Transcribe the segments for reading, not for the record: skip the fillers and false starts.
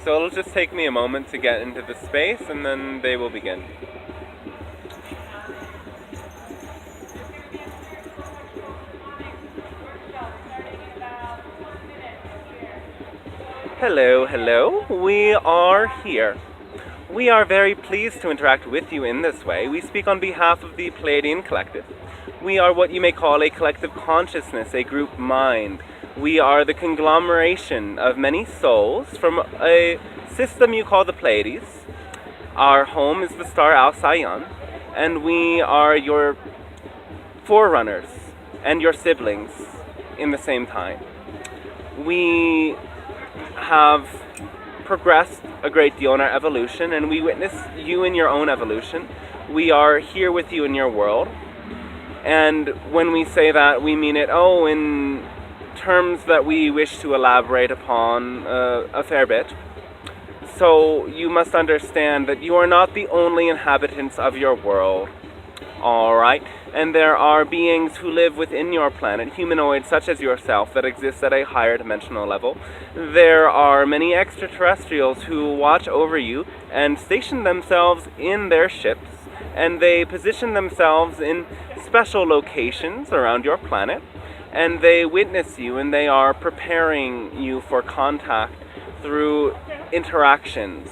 so it'll just take me a moment to get into the space, and then they will begin. Hello, hello, we are here. We are very pleased to interact with you in this way. We speak on behalf of the Pleiadian Collective. We are what you may call a collective consciousness, a group mind. We are the conglomeration of many souls from a system you call the Pleiades. Our home is the star Alcyon, and we are your forerunners and your siblings in the same time. We have progressed a great deal in our evolution, and we witness you in your own evolution. We are here with you in your world, and when we say that, we mean it, in terms that we wish to elaborate upon a fair bit. So you must understand that you are not the only inhabitants of your world, alright? And there are beings who live within your planet, humanoids such as yourself, that exist at a higher dimensional level. There are many extra-terrestrials who watch over you and station themselves in their ships, and they position themselves in special locations around your planet, and they witness you, and they are preparing you for contact through interactions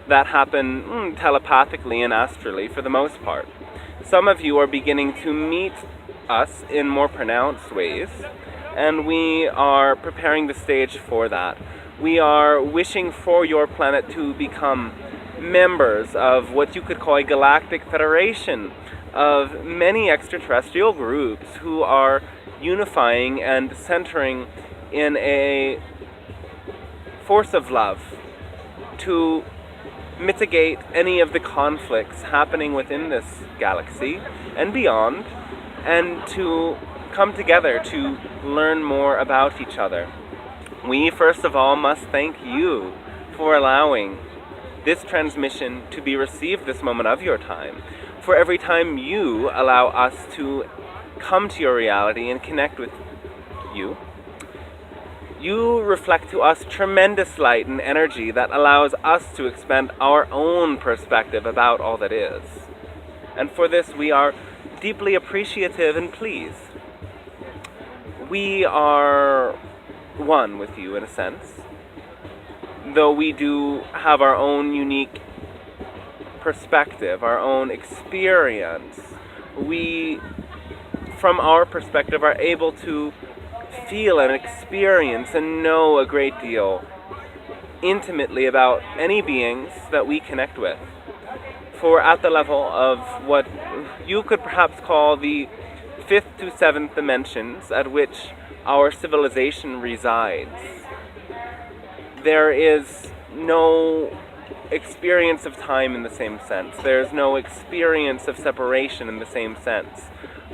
that happen telepathically and astrally for the most part. Some of you are beginning to meet us in more pronounced ways, and we are preparing the stage for that. We are wishing for your planet to become members of what you could call a galactic federation of many extraterrestrial groups who are unifying and centering in a force of love to mitigate any of the conflicts happening within this galaxy and beyond, and to come together to learn more about each other. We first of all must thank you for allowing this transmission to be received this moment of your time. For every time you allow us to come to your reality and connect with you, you reflect to us tremendous light and energy that allows us to expand our own perspective about all that is. And for this we are deeply appreciative and pleased. We are one with you in a sense, though we do have our own unique perspective, our own experience. We, from our perspective, are able to feel and experience and know a great deal intimately about any beings that we connect with. For at the level of what you could perhaps call the 5th to 7th dimensions at which our civilization resides, there is no experience of time in the same sense. There's no experience of separation in the same sense.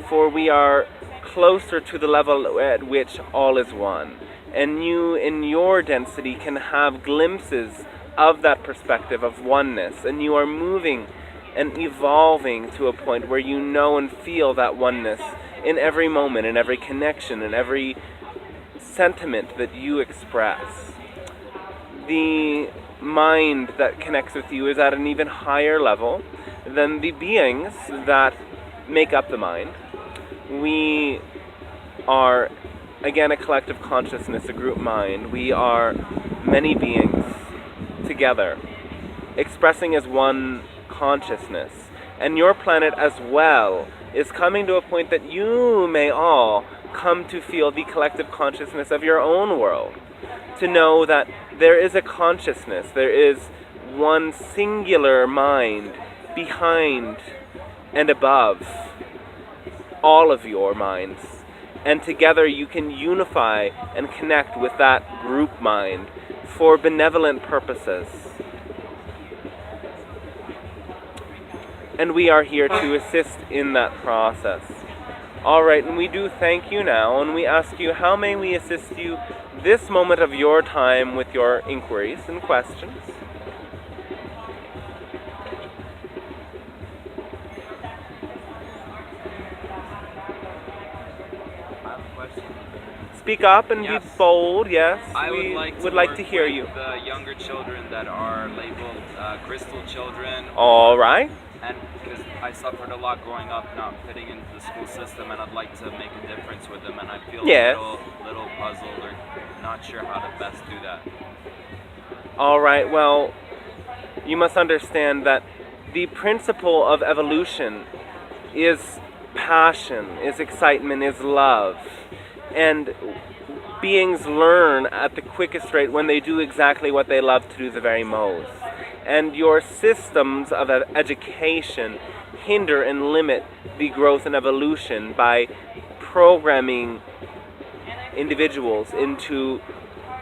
For we are closer to the level at which all is one. And you, in your density, can have glimpses of that perspective of oneness. And you are moving and evolving to a point where you know and feel that oneness in every moment, in every connection, in every sentiment that you express. The mind that connects with you is at an even higher level than the beings that make up the mind. We are, again, a collective consciousness, a group mind. We are many beings together, expressing as one consciousness. And your planet as well is coming to a point that you may all come to feel the collective consciousness of your own world. To know that there is a consciousness, there is one singular mind behind and above all of your minds, and together you can unify and connect with that group mind for benevolent purposes. And we are here to assist in that process. Alright, and we do thank you now, and we ask you, how may we assist you this moment of your time with your inquiries and questions? speak up and Yes. be bold. Yes, I we would like to to hear work you. with the younger children that are labeled crystal children. All right. And because I suffered a lot growing up, not fitting into the school system, and I'd like to make a difference with them, and I feel Yes. a little puzzled or not sure how to best do that. All right. Well, you must understand that the principle of evolution is passion, is excitement, is love. And beings learn at the quickest rate when they do exactly what they love to do the very most. And your systems of education hinder and limit the growth and evolution by programming individuals into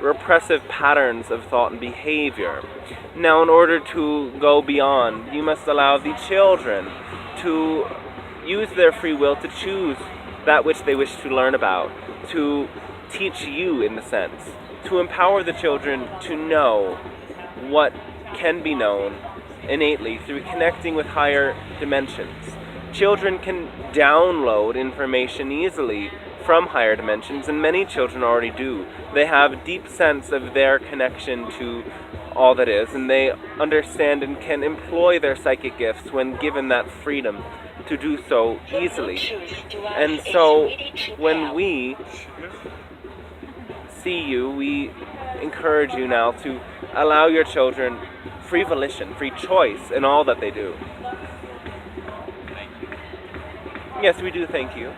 repressive patterns of thought and behavior. Now, in order to go beyond, you must allow the children to use their free will to choose that which they wish to learn about, to teach you in the sense, to empower the children to know what can be known innately through connecting with higher dimensions. Children can download information easily from higher dimensions, and many children already do. They have a deep sense of their connection to all that is, and they understand and can employ their psychic gifts when given that freedom to do so easily. And so when we see you, we encourage you now to allow your children free volition, free choice in all that they do. Thank you. Yes, we do thank you.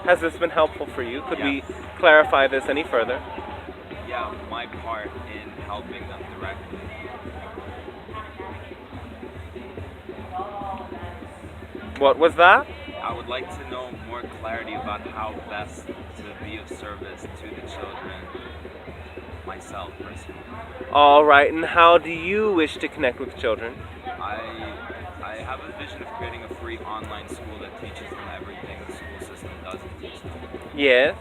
Has this been helpful for you? Could we Yes. clarify this any further? Yeah, my part in helping them directly. What was that? I would like to know more clarity about how best to be of service to the children myself personally. All right, and how do you wish to connect with children? I have a vision of creating a free online school that teaches them everything the school system doesn't teach them. Yes.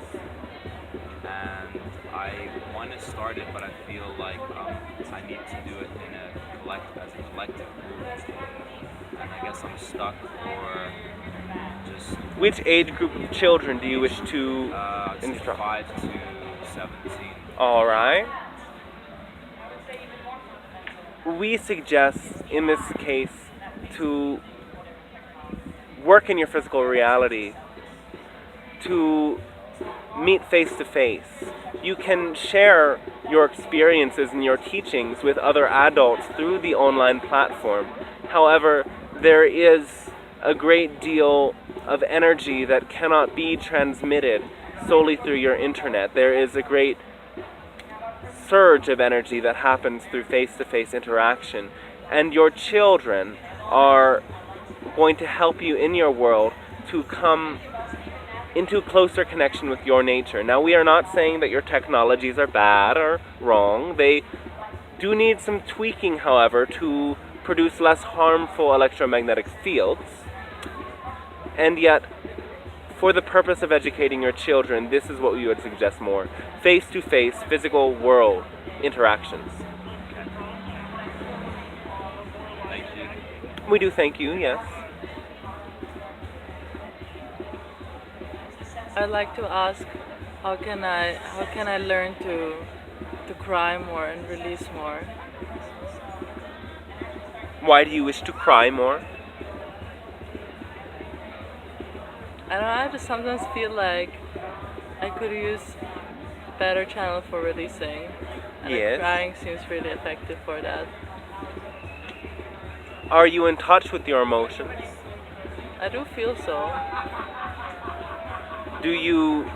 And I want to start it, but I feel like I need to do it in as a collective group. And I guess I'm stuck for just Which age group of children do you wish to I'd say instruct? 5 to 17. All right. We suggest, in this case, to work in your physical reality, to meet face to face. You can share your experiences and your teachings with other adults through the online platform. However, there is a great deal of energy that cannot be transmitted solely through your internet. There is a great surge of energy that happens through face-to-face interaction, and your children are going to help you in your world to come into closer connection with your nature. Now, we are not saying that your technologies are bad or wrong. They do need some tweaking, however, to produce less harmful electromagnetic fields. And yet, for the purpose of educating your children, this is what we would suggest more. Face-to-face, physical world interactions. Thank you. We do thank you, yes. I'd like to ask, how can I learn to cry more and release more? Why do you wish to cry more? I don't know, I just sometimes feel like I could use better channel for releasing. And Yes. crying seems really effective for that. Are you in touch with your emotions? I do feel so. Do you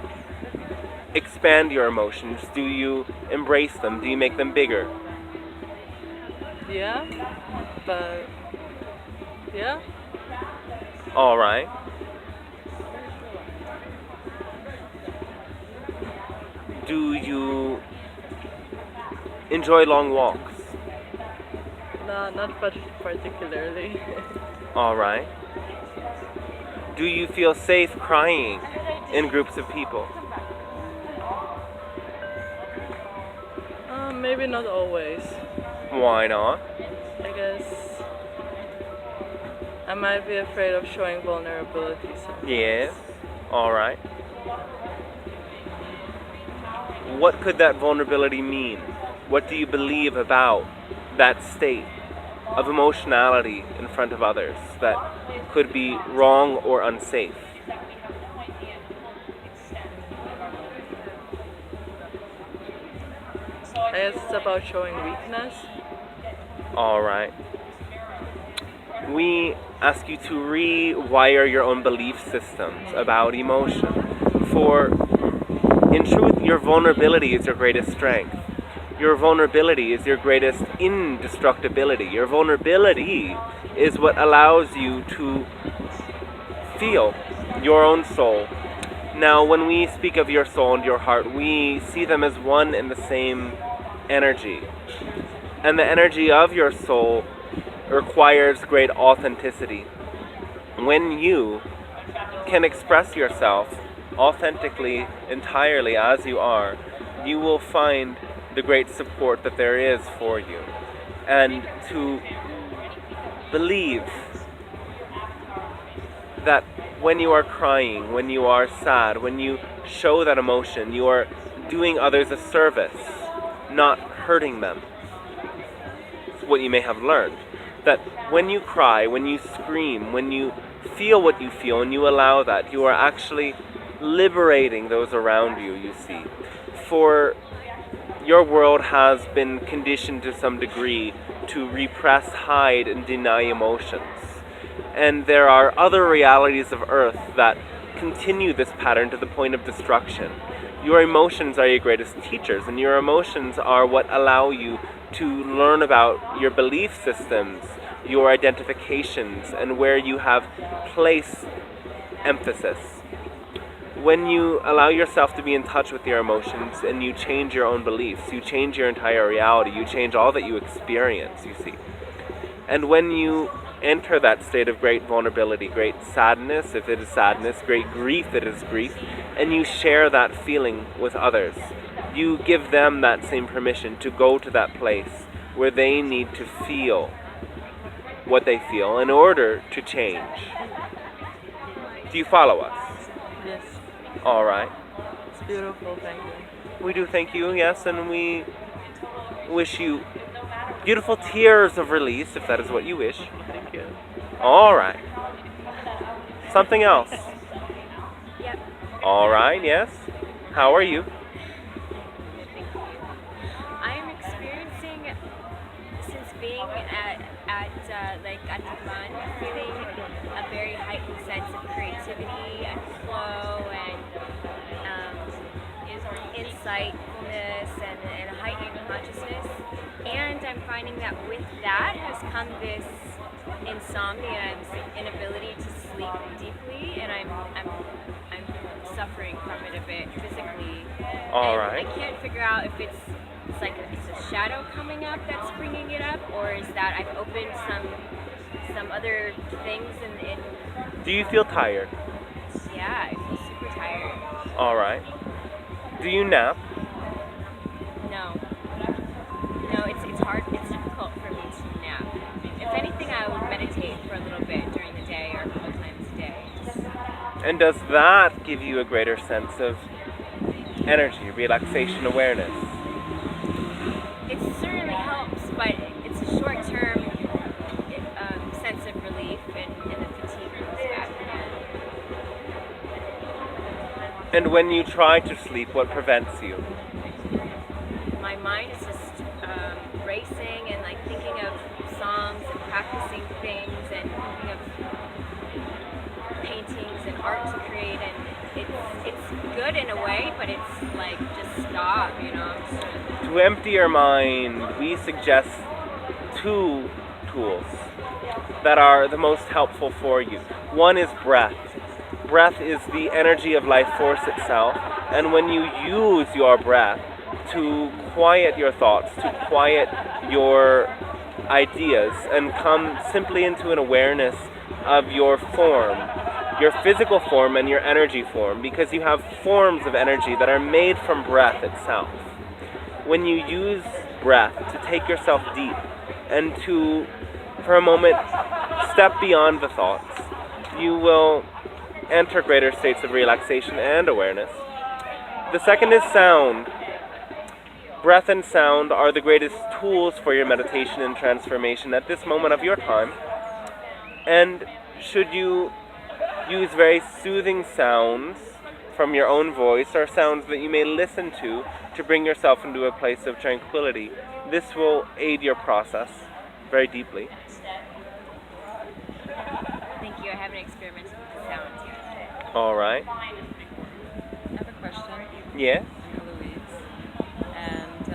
expand your emotions? Do you embrace them? Do you make them bigger? Yeah, but yeah. All right. Do you enjoy long walks? Not particularly. All right. Do you feel safe crying in groups of people? Maybe not always. Why not? I guess I might be afraid of showing vulnerability sometimes. Yes. All right. what could that vulnerability mean? What do you believe about that state of emotionality in front of others that could be wrong or unsafe? I guess it's about showing weakness. Alright. We ask you to rewire your own belief systems about emotion. For, in truth, your vulnerability is your greatest strength. Your vulnerability is your greatest indestructibility. Your vulnerability is what allows you to feel your own soul. Now, when we speak of your soul and your heart, we see them as one and the same energy. And the energy of your soul requires great authenticity. When you can express yourself authentically, entirely as you are, you will find the great support that there is for you. And to believe that when you are crying, when you are sad, when you show that emotion, you are doing others a service, not hurting them. It's what you may have learned. That when you cry, when you scream, when you feel what you feel and you allow that, you are actually liberating those around you, you see. For your world has been conditioned to some degree to repress, hide, and deny emotions. And there are other realities of Earth that continue this pattern to the point of destruction. Your emotions are your greatest teachers, and your emotions are what allow you to learn about your belief systems, your identifications, and where you have placed emphasis. When you allow yourself to be in touch with your emotions and you change your own beliefs, you change your entire reality, you change all that you experience, you see. And when you enter that state of great vulnerability, great sadness, if it is sadness, great grief, if it is grief, and you share that feeling with others, you give them that same permission to go to that place where they need to feel what they feel in order to change. Do you follow us? Yes. All right. It's beautiful, thank you. We do thank you, yes, and we wish you beautiful tears of release, if that is what you wish. Thank you. All right. Something else? Yep. All right, yes. How are you? I'm experiencing, since being at the fun, feeling a very heightened sense of creativity and flow and insightfulness and a heightened consciousness. And I'm finding that with that has come this insomnia and inability to sleep deeply, and I'm suffering from it a bit physically. All and right. I can't figure out if it's like it's a shadow coming up that's bringing it up, or is that I've opened some other things in. Do you feel tired? Yeah, I feel super tired. All right. Do you nap? No, it's hard. It's difficult for me to nap. If anything, I would meditate for a little bit during the day or a couple times a day. And does that give you a greater sense of energy, relaxation, awareness? It certainly helps, but it's a short-term sense of relief, and the fatigue comes back again. And when you try to sleep, what prevents you? My mind is just racing and like thinking of songs and practicing things and thinking of paintings and art to create, and it's good in a way, but it's like just stop, you know. To empty your mind, we suggest two tools that are the most helpful for you. One is breath. Breath is the energy of life force itself, and when you use your breath to quiet your thoughts, to quiet your ideas, and come simply into an awareness of your form, your physical form and your energy form, because you have forms of energy that are made from breath itself. When you use breath to take yourself deep and to, for a moment, step beyond the thoughts, you will enter greater states of relaxation and awareness. The second is sound. breath and sound are the greatest tools for your meditation and transformation at this moment of your time. And should you use very soothing sounds from your own voice, or sounds that you may listen to bring yourself into a place of tranquility, this will aid your process very deeply. Thank you. I haven't experimented with the sounds yet. All right. I have a question. Yes? I'm Louise. And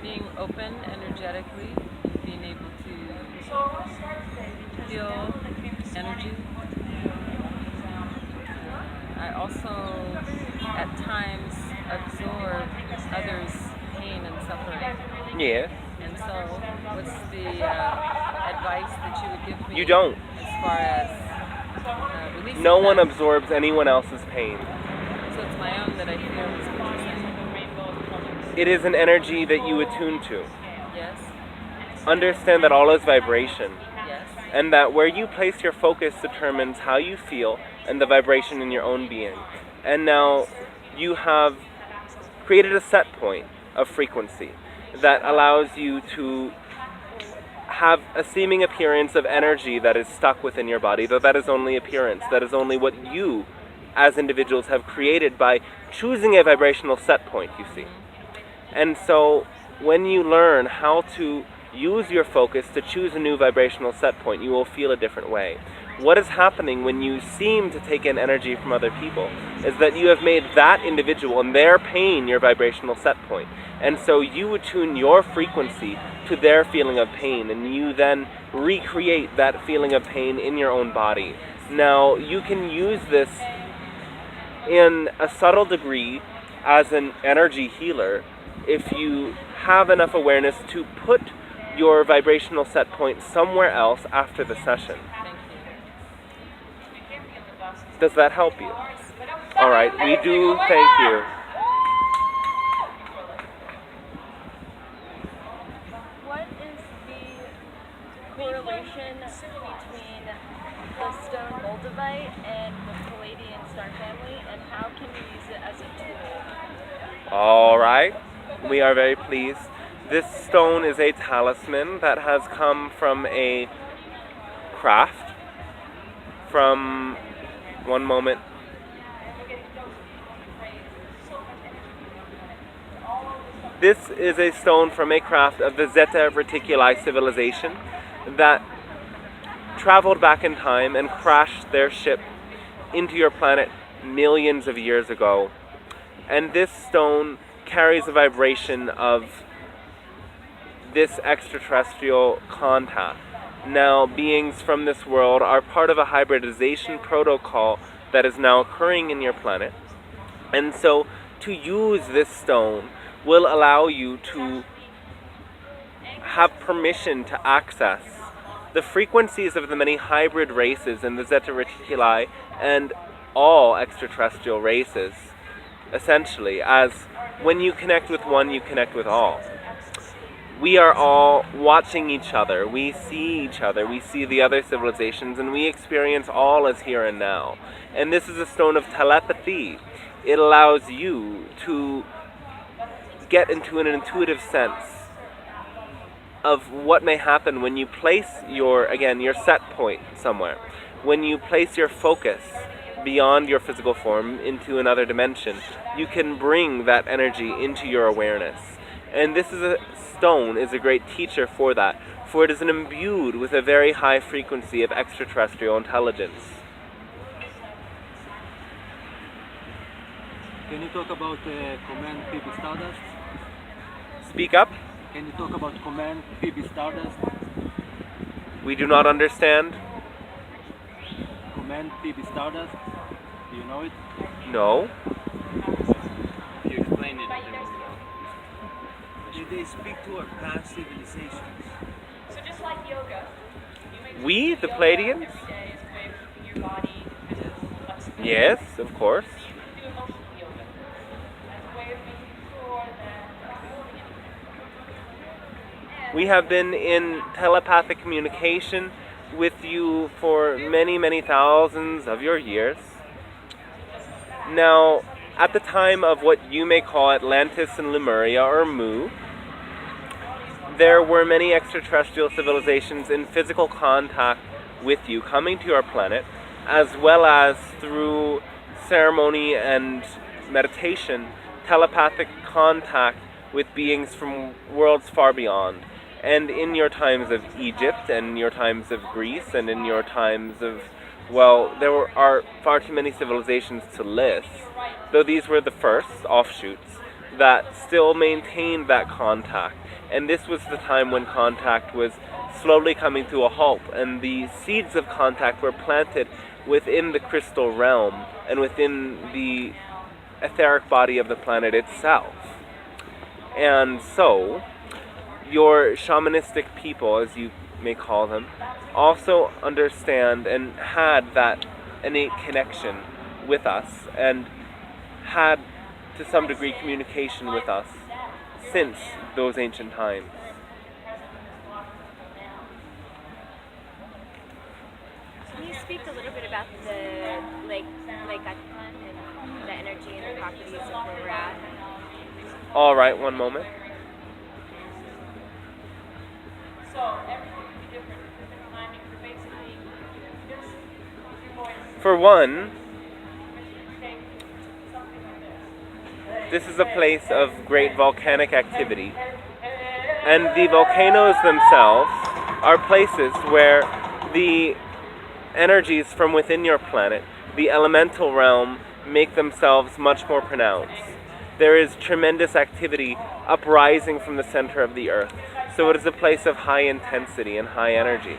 being open energetically, being able to feel energy. I also, at times, absorb others' pain and suffering. Yes. And so, what's the advice that you would give me? You don't. As far as releasing No one that? absorbs anyone else's pain. So it's my own that I feel is what you're saying. It is an energy that you attune to. Yes, Understand that all is vibration, yes, and that where you place your focus determines how you feel and the vibration in your own being. And now you have created a set point of frequency that allows you to have a seeming appearance of energy that is stuck within your body, though that is only appearance. That is only what you as individuals have created by choosing a vibrational set point, you see. And so when you learn how to use your focus to choose a new vibrational set point, you will feel a different way. What is happening when you seem to take in energy from other people is that you have made that individual and their pain your vibrational set point. And so you attune your frequency to their feeling of pain, and you then recreate that feeling of pain in your own body. Now, you can use this in a subtle degree as an energy healer if you have enough awareness to put your vibrational set point somewhere else after the session. thank you. Does that help you? All right, we do thank you. What is the correlation between the stone moldavite and the Pleiadian star family, and how can we use it as a tool? All right, we are very pleased. This stone is a talisman that has come from a craft from, one moment, this is a stone from a craft of the Zeta Reticuli civilization that traveled back in time and crashed their ship into your planet millions of years ago. And this stone carries a vibration of this extraterrestrial contact. Now, beings from this world are part of a hybridization protocol that is now occurring in your planet. And so, to use this stone will allow you to have permission to access the frequencies of the many hybrid races in the Zeta Reticuli and all extraterrestrial races, essentially, as when you connect with one, you connect with all. We are all watching each other, we see each other, we see the other civilizations, and we experience all as here and now. And this is a stone of telepathy. It allows you to get into an intuitive sense of what may happen when you place your set point somewhere. When you place your focus beyond your physical form into another dimension, you can bring that energy into your awareness. And this stone is a great teacher for that, for it is imbued with a very high frequency of extraterrestrial intelligence. Can you talk about Command PB Stardust? Speak up. Can you talk about Command PB Stardust? We do not understand. Command PB Stardust? Do you know it? No. If you explain it, then we'll know. Did they speak to our past civilizations? We, the Pleiadians? Yes, of course. We have been in telepathic communication with you for many, many thousands of your years. Now, at the time of what you may call Atlantis and Lemuria, or Mu, there were many extraterrestrial civilizations in physical contact with you, coming to your planet, as well as through ceremony and meditation, telepathic contact with beings from worlds far beyond. And in your times of Egypt, and in your times of Greece, and in your times of, well, are far too many civilizations to list, though these were the first offshoots that still maintained that contact. And this was the time when contact was slowly coming to a halt, and the seeds of contact were planted within the crystal realm and within the etheric body of the planet itself. And so, your shamanistic people, as you may call them, also understand and had that innate connection with us, and had to some degree communication with us since those ancient times. Can you speak a little bit about the Pleiadian and the energy and the properties of where we're at? All right, one moment. For one, this is a place of great volcanic activity, and the volcanoes themselves are places where the energies from within your planet, the elemental realm, make themselves much more pronounced. There is tremendous activity uprising from the center of the earth, so it is a place of high intensity and high energy.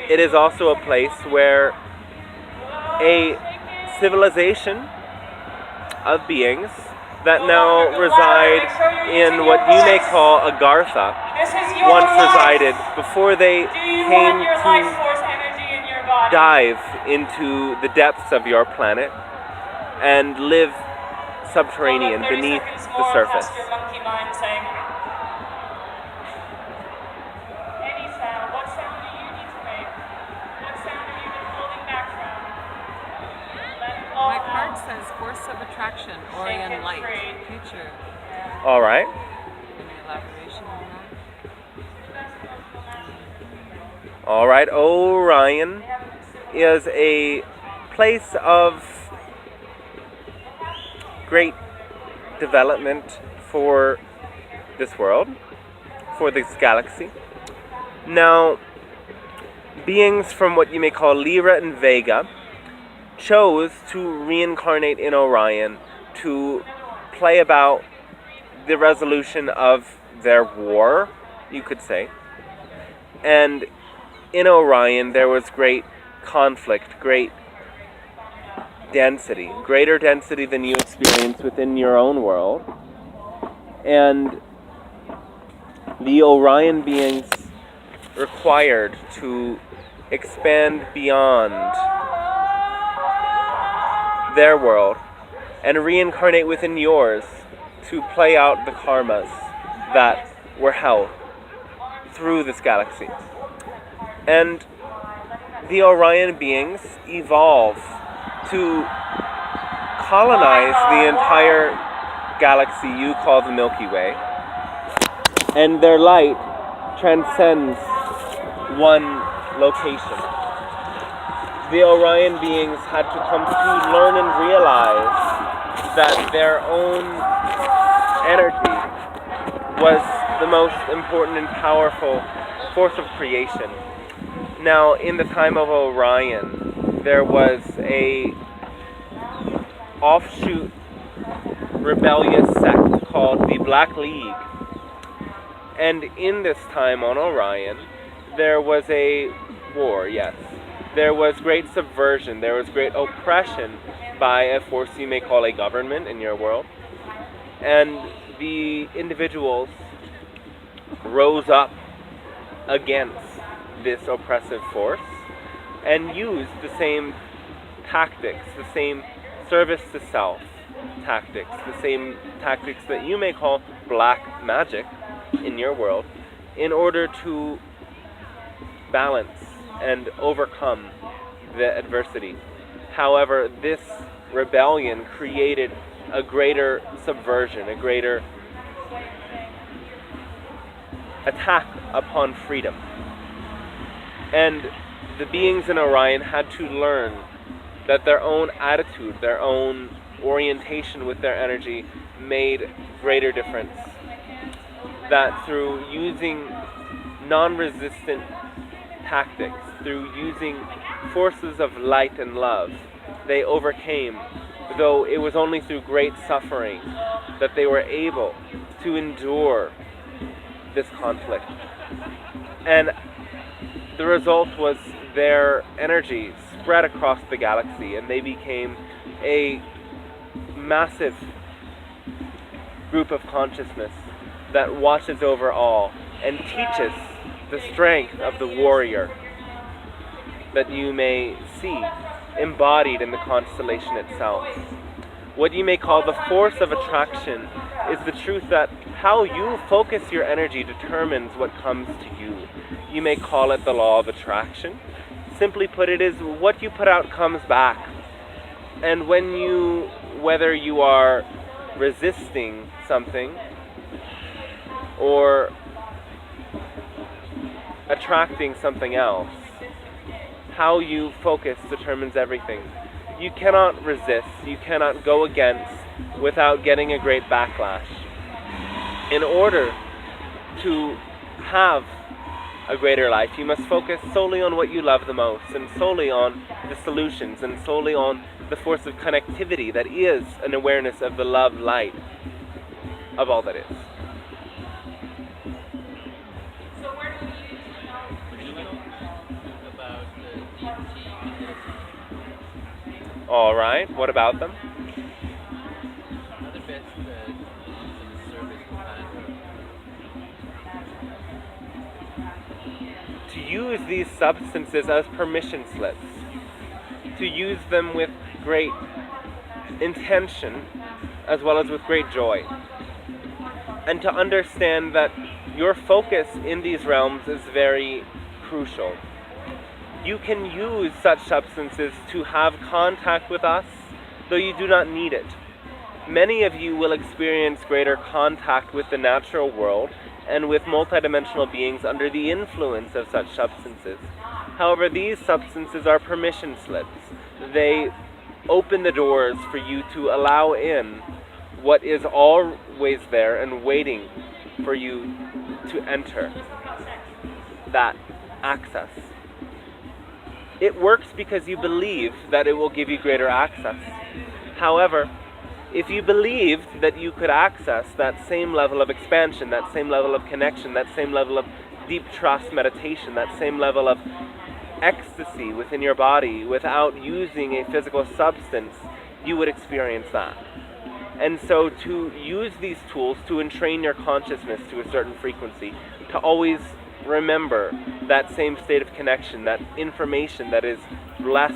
It is also a place where a civilization of beings that now reside in what you may call Agartha once resided before they came to dive into the depths of your planet and live subterranean beneath the surface. My card says force of attraction, Orion light, future. All right. Any elaboration on that? All right. Orion is a place of great development for this world, for this galaxy. Now, beings from what you may call Lyra and Vega chose to reincarnate in Orion to play about the resolution of their war, you could say. And in Orion there was great conflict, great density, greater density than you experience within your own world. And the Orion beings required to expand beyond their world and reincarnate within yours to play out the karmas that were held through this galaxy. And the Orion beings evolve to colonize the entire galaxy you call the Milky Way, and their light transcends one location. The Orion beings had to come to learn and realize that their own energy was the most important and powerful force of creation. Now, in the time of Orion, there was a offshoot rebellious sect called the Black League. And in this time on Orion, there was a war, yes. There was great subversion, there was great oppression by a force you may call a government in your world. And the individuals rose up against this oppressive force and used the same tactics, the same service to self tactics, the same tactics that you may call black magic in your world, in order to balance and overcome the adversity. However, this rebellion created a greater subversion, a greater attack upon freedom. And the beings in Orion had to learn that their own attitude, their own orientation with their energy made greater difference. That through using non-resistant tactics, through using forces of light and love, they overcame, though it was only through great suffering that they were able to endure this conflict. And the result was their energy spread across the galaxy, and they became a massive group of consciousness that watches over all and teaches the strength of the warrior that you may see embodied in the constellation itself. What you may call the force of attraction is the truth that how you focus your energy determines what comes to you. You may call it the law of attraction. Simply put, it is what you put out comes back. And when you, whether you are resisting something or attracting something else, how you focus determines everything. You cannot resist, you cannot go against without getting a great backlash. In order to have a greater life, you must focus solely on what you love the most, and solely on the solutions, and solely on the force of connectivity that is an awareness of the love light of all that is. All right, what about them? To use these substances as permission slips, to use them with great intention as well as with great joy, and to understand that your focus in these realms is very crucial. You can use such substances to have contact with us, though you do not need it. Many of you will experience greater contact with the natural world and with multidimensional beings under the influence of such substances. However, these substances are permission slips. They open the doors for you to allow in what is always there and waiting for you to enter that access. It works because you believe that it will give you greater access. However, if you believed that you could access that same level of expansion, that same level of connection, that same level of deep trust meditation, that same level of ecstasy within your body without using a physical substance, you would experience that. And so to use these tools to entrain your consciousness to a certain frequency, to always remember that same state of connection, that information that is less,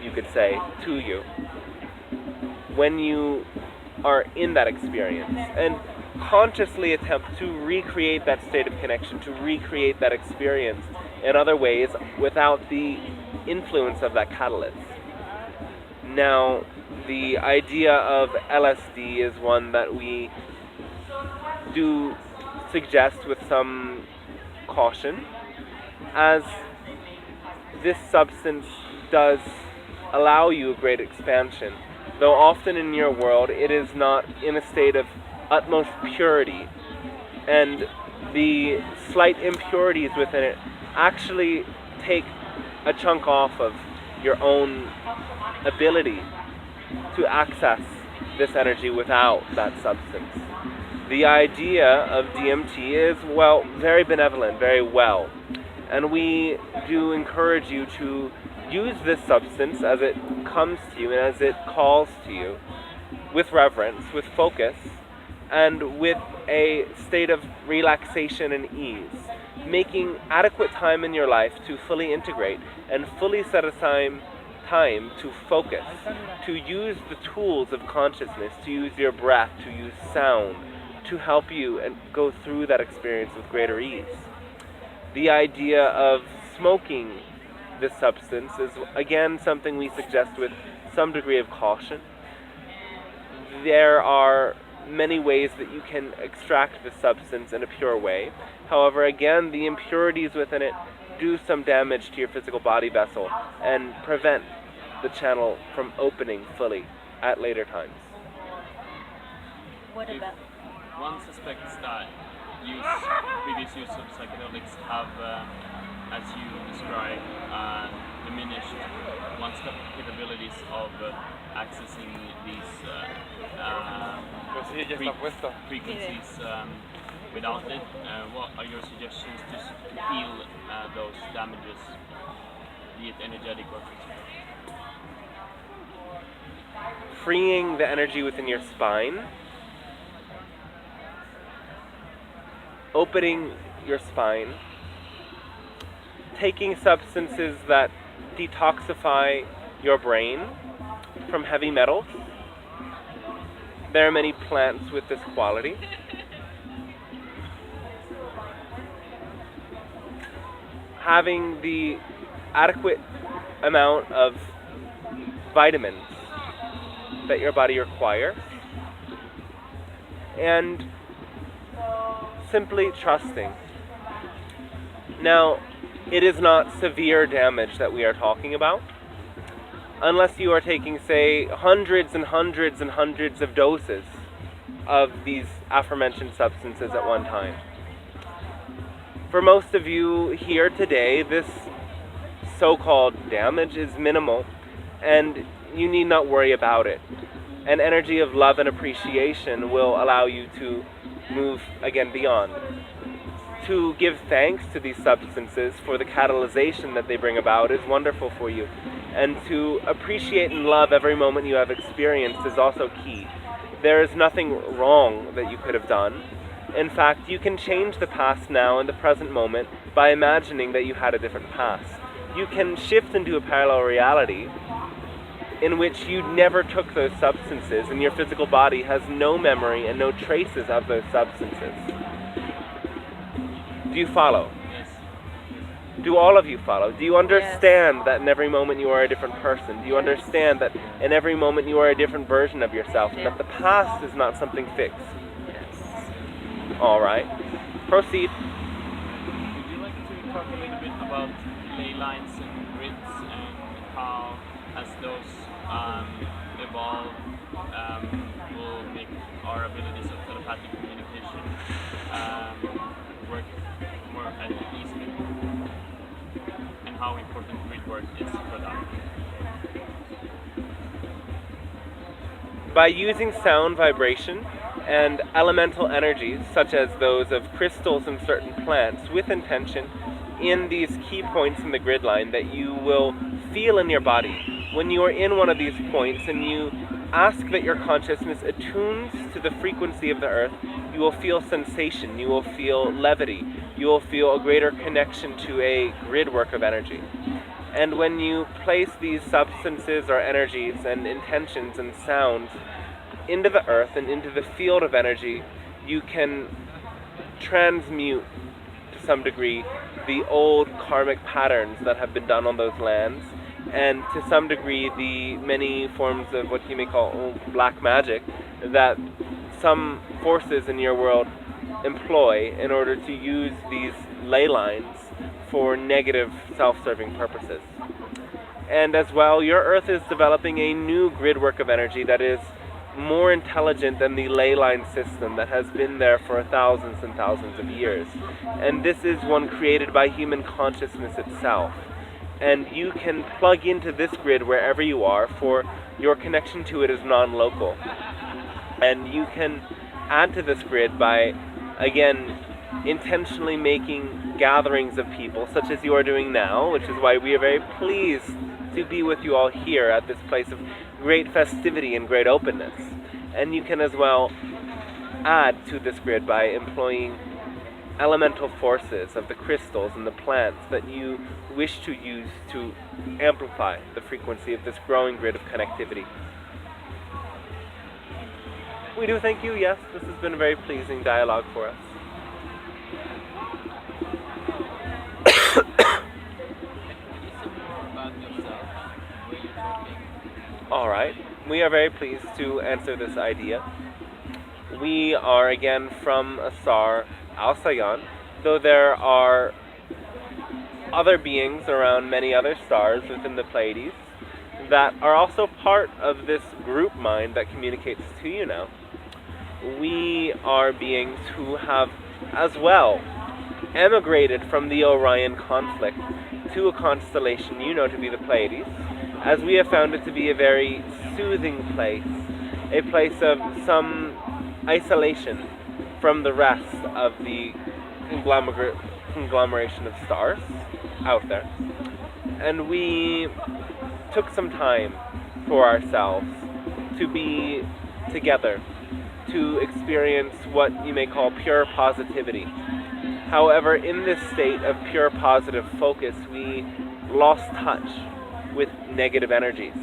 you could say, to you when you are in that experience, and consciously attempt to recreate that state of connection, to recreate that experience in other ways without the influence of that catalyst. Now, the idea of LSD is one that we do suggest with some caution, as this substance does allow you a great expansion, though often in your world it is not in a state of utmost purity, and the slight impurities within it actually take a chunk off of your own ability to access this energy without that substance. The idea of DMT is, well, very benevolent, very well. And we do encourage you to use this substance as it comes to you and as it calls to you, with reverence, with focus, and with a state of relaxation and ease, making adequate time in your life to fully integrate and fully set aside time to focus, to use the tools of consciousness, to use your breath, to use sound, to help you and go through that experience with greater ease. The idea of smoking this substance is again something we suggest with some degree of caution. There are many ways that you can extract the substance in a pure way. However, again, the impurities within it do some damage to your physical body vessel and prevent the channel from opening fully at later times. What about? One suspects that previous use of psychedelics have, as you describe, diminished one's capabilities of accessing these frequencies without it. What are your suggestions to heal those damages, be it energetic or physical? Freeing the energy within your spine, opening your spine, taking substances that detoxify your brain from heavy metals. There are many plants with this quality. Having the adequate amount of vitamins that your body requires, and simply trusting. Now, it is not severe damage that we are talking about, unless you are taking, say, hundreds and hundreds and hundreds of doses of these aforementioned substances at one time. For most of you here today, this so-called damage is minimal, and you need not worry about it. An energy of love and appreciation will allow you to move again beyond. To give thanks to these substances for the catalyzation that they bring about is wonderful for you. And to appreciate and love every moment you have experienced is also key. There is nothing wrong that you could have done. In fact, you can change the past now in the present moment by imagining that you had a different past. You can shift into a parallel reality in which you never took those substances and your physical body has no memory and no traces of those substances. Do you follow? Yes. Do all of you follow? Do you understand that in every moment you are a different person? Do you understand that in every moment you are a different version of yourself and that the past is not something fixed? All right. Proceed. Would you like to talk a little bit about ley lines and grids and how, as those evolve, will make our abilities of telepathic communication work more easily, and how important grid work is for that? By using sound vibration and elemental energies, such as those of crystals and certain plants, with intention in these key points in the grid line that you will feel in your body. When you are in one of these points and you ask that your consciousness attunes to the frequency of the earth, you will feel sensation, you will feel levity, you will feel a greater connection to a grid work of energy. And when you place these substances or energies and intentions and sounds into the earth and into the field of energy, you can transmute to some degree the old karmic patterns that have been done on those lands, and to some degree the many forms of what you may call black magic that some forces in your world employ in order to use these ley lines for negative self-serving purposes. And as well, your earth is developing a new grid work of energy that is more intelligent than the ley line system that has been there for thousands and thousands of years. And this is one created by human consciousness itself. And you can plug into this grid wherever you are, for your connection to it is non-local. And you can add to this grid by, again, intentionally making gatherings of people, such as you are doing now, which is why we are very pleased to be with you all here at this place of great festivity and great openness. And you can as well add to this grid by employing elemental forces of the crystals and the plants that you wish to use to amplify the frequency of this growing grid of connectivity. We do thank you, yes, this has been a very pleasing dialogue for us. Alright, we are very pleased to answer this idea. We are again from a star, Alcyon, though there are other beings around many other stars within the Pleiades that are also part of this group mind that communicates to you now. We are beings who have as well emigrated from the Orion conflict to a constellation you know to be the Pleiades, as we have found it to be a very soothing place, a place of some isolation from the rest of the conglomeration of stars out there. And we took some time for ourselves to be together, to experience what you may call pure positivity. However, in this state of pure positive focus, we lost touch with negative energies.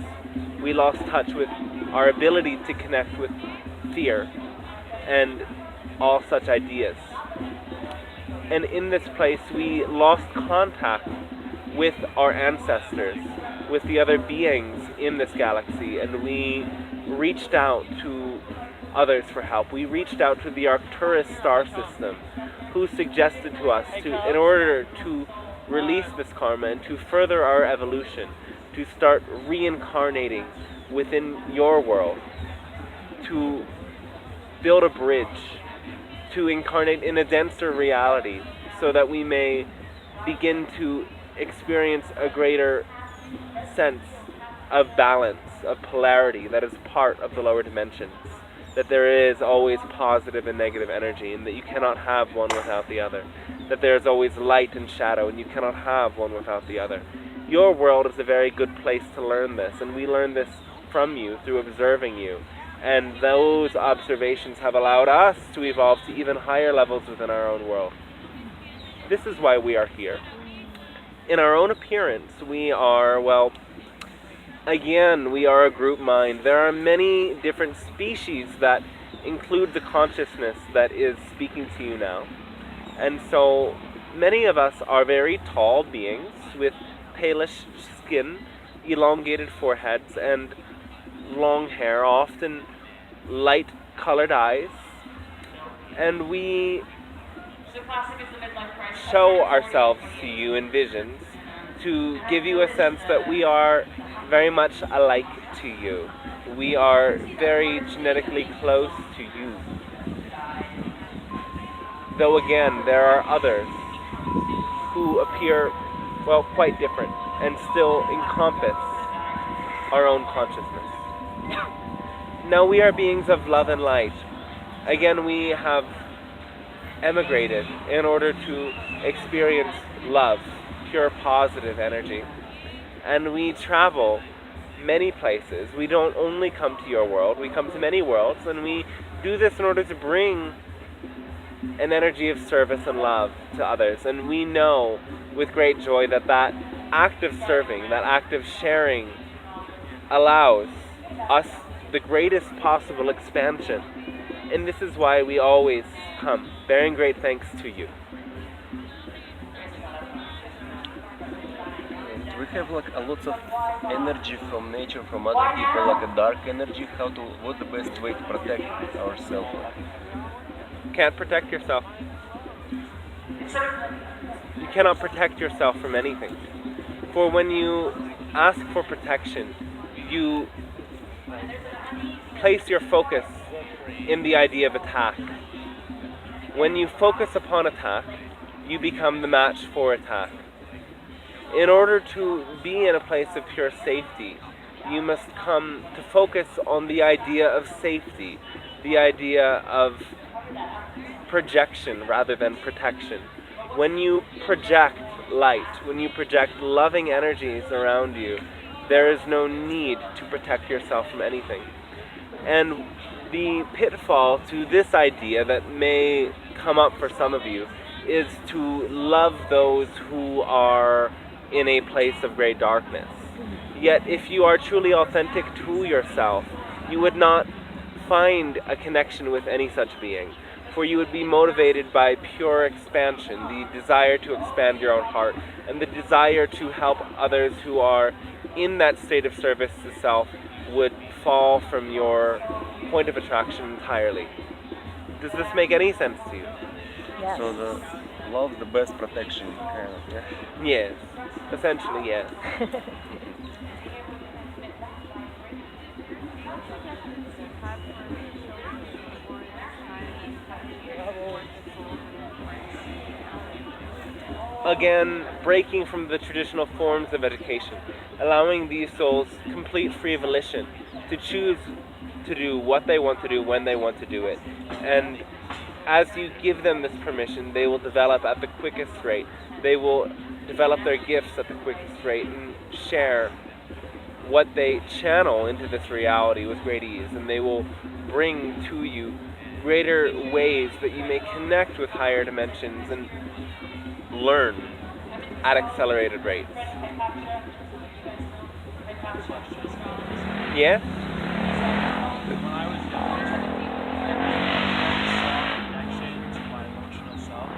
We lost touch with our ability to connect with fear and all such ideas. And in this place, we lost contact with our ancestors, with the other beings in this galaxy, and we reached out to others for help. We reached out to the Arcturus star system, who suggested to us in order to release this karma and to further our evolution, to start reincarnating within your world, to build a bridge, to incarnate in a denser reality, so that we may begin to experience a greater sense of balance, of polarity that is part of the lower dimensions. That there is always positive and negative energy, and that you cannot have one without the other. That there is always light and shadow, and you cannot have one without the other. Your world is a very good place to learn this, and we learn this from you through observing you. And those observations have allowed us to evolve to even higher levels within our own world. This is why we are here. In our own appearance, we are, well, again, we are a group mind. There are many different species that include the consciousness that is speaking to you now. And so many of us are very tall beings with palish skin, elongated foreheads, and long hair, often light-colored eyes. And we show ourselves to you in visions to give you a sense that we are very much alike to you. We are very genetically close to you. Though again, there are others who appear, well, quite different and still encompass our own consciousness. Now we are beings of love and light. Again, we have emigrated in order to experience love, pure positive energy. And we travel many places. We don't only come to your world, we come to many worlds, and we do this in order to bring an energy of service and love to others. And we know with great joy that that act of serving, that act of sharing, allows us the greatest possible expansion. And this is why we always come, bearing great thanks to you. We have like a lot of energy from nature, from other people, like a dark energy. What's the best way to protect ourselves? Can't protect yourself. You cannot protect yourself from anything. For when you ask for protection, you place your focus in the idea of attack. When you focus upon attack, you become the match for attack. In order to be in a place of pure safety, you must come to focus on the idea of safety, the idea of projection rather than protection. When you project light, when you project loving energies around you, there is no need to protect yourself from anything. And the pitfall to this idea that may come up for some of you is to love those who are in a place of great darkness. Yet if you are truly authentic to yourself, you would not find a connection with any such being, for you would be motivated by pure expansion, the desire to expand your own heart, and the desire to help others who are in that state of service to self would fall from your point of attraction entirely. Does this make any sense to you? Yes. So the love's the best protection, kind of, yeah? Yes, essentially yes. Again, breaking from the traditional forms of education, allowing these souls complete free volition to choose to do what they want to do when they want to do it. And as you give them this permission, they will develop at the quickest rate. They will develop their gifts at the quickest rate and share what they channel into this reality with great ease. And they will bring to you greater ways that you may connect with higher dimensions and learn at accelerated rates. Yeah? When I was younger, I had a strong connection to my emotional self.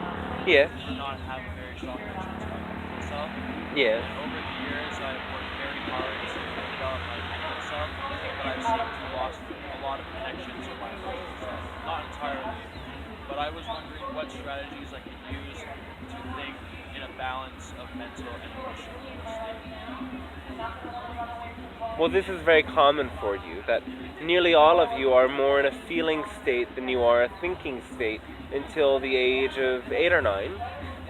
Yeah. I did not have a very strong connection to my physical self. Yeah. Over the years, I've worked very hard to develop my physical self, but I've seemed to have lost a lot of connection to my emotional self. Not entirely, but I was wondering what strategies I could use to think in a balance of mental and emotional state. Well, this is very common for you, that nearly all of you are more in a feeling state than you are a thinking state until the age of 8 or 9.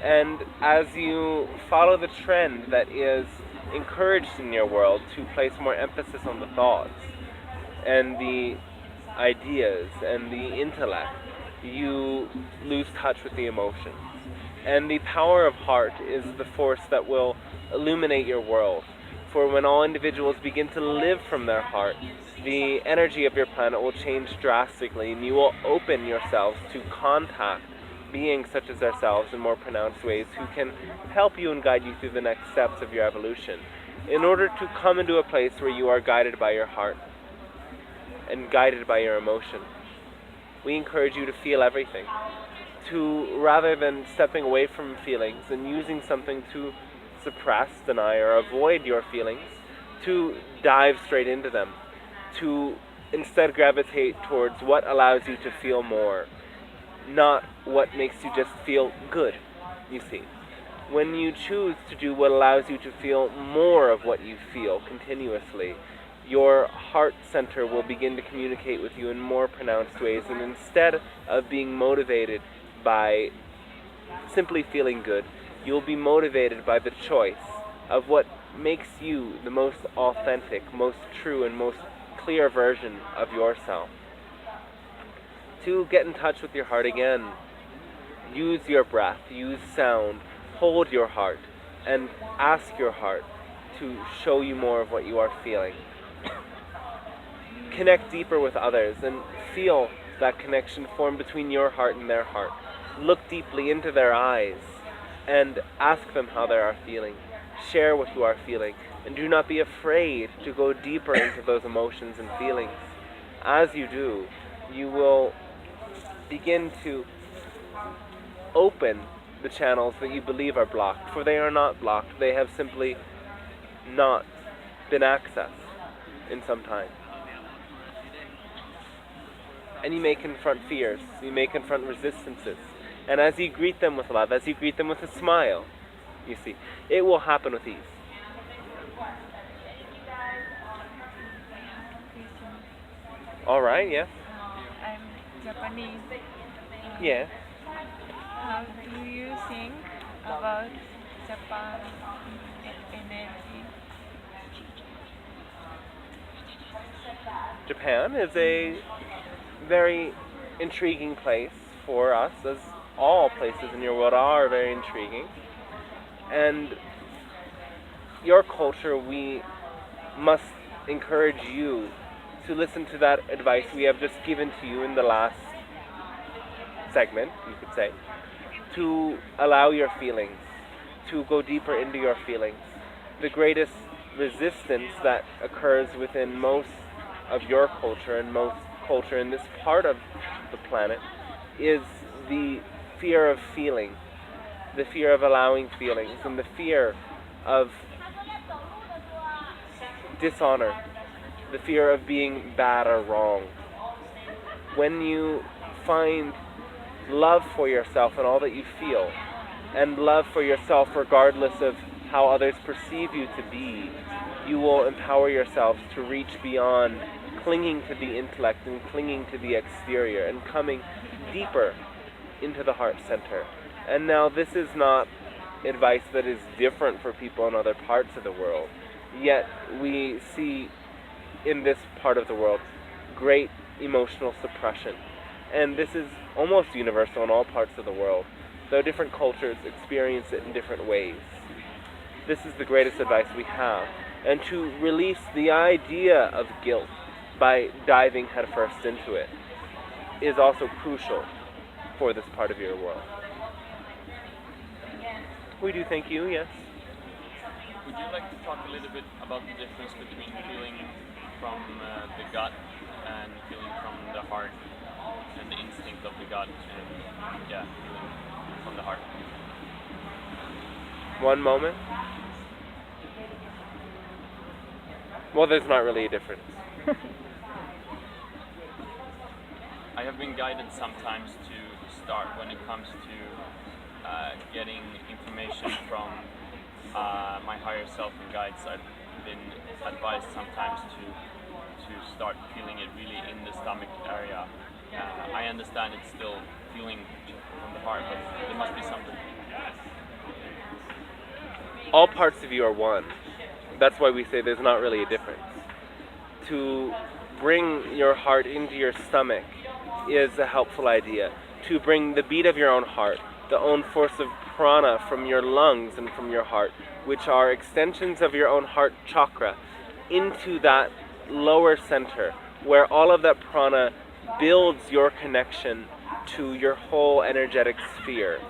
And as you follow the trend that is encouraged in your world to place more emphasis on the thoughts and the ideas and the intellect, you lose touch with the emotions. And the power of heart is the force that will illuminate your world. For when all individuals begin to live from their heart, the energy of your planet will change drastically, and you will open yourselves to contact beings such as ourselves in more pronounced ways who can help you and guide you through the next steps of your evolution in order to come into a place where you are guided by your heart and guided by your emotion. We encourage you to feel everything, to rather than stepping away from feelings and using something to suppress, deny, or avoid your feelings, to dive straight into them, to instead gravitate towards what allows you to feel more, not what makes you just feel good, you see. When you choose to do what allows you to feel more of what you feel continuously, your heart center will begin to communicate with you in more pronounced ways, and instead of being motivated by simply feeling good, you'll be motivated by the choice of what makes you the most authentic, most true, and most clear version of yourself. To get in touch with your heart again, use your breath, use sound, hold your heart, and ask your heart to show you more of what you are feeling. Connect deeper with others and feel that connection form between your heart and their heart. Look deeply into their eyes and ask them how they are feeling. Share what you are feeling, and do not be afraid to go deeper into those emotions and feelings. As you do, you will begin to open the channels that you believe are blocked, for they are not blocked. They have simply not been accessed in some time. And you may confront fears, you may confront resistances. And as you greet them with love, as you greet them with a smile, you see, it will happen with ease. All right, yes. I'm Japanese. Yeah. How do you think about Japan energy? Japan is a very intriguing place for us, as all places in your world are very intriguing. And your culture, we must encourage you to listen to that advice we have just given to you in the last segment, you could say, to allow your feelings, to go deeper into your feelings. The greatest resistance that occurs within most of your culture and most culture in this part of the planet is the fear of feeling, the fear of allowing feelings, and the fear of dishonor, the fear of being bad or wrong. When you find love for yourself and all that you feel, and love for yourself regardless of how others perceive you to be, you will empower yourselves to reach beyond clinging to the intellect and clinging to the exterior and coming deeper into the heart center. And now this is not advice that is different for people in other parts of the world, yet we see in this part of the world great emotional suppression. And this is almost universal in all parts of the world, though different cultures experience it in different ways. This is the greatest advice we have. And to release the idea of guilt by diving headfirst into it is also crucial for this part of your world. We do thank you, yes. Would you like to talk a little bit about the difference between feeling from the gut and feeling from the heart, and the instinct of the gut, and feeling from the heart? One moment. Well, there's not really a difference. I have been guided sometimes to start when it comes to getting information from my higher self and guides. I've been advised sometimes to start feeling it really in the stomach area. I understand it's still feeling from the heart, but there must be something. All parts of you are one. That's why we say there's not really a difference. To bring your heart into your stomach is a helpful idea. To bring the beat of your own heart, the own force of prana from your lungs and from your heart, which are extensions of your own heart chakra, into that lower center, where all of that prana builds your connection to your whole energetic sphere,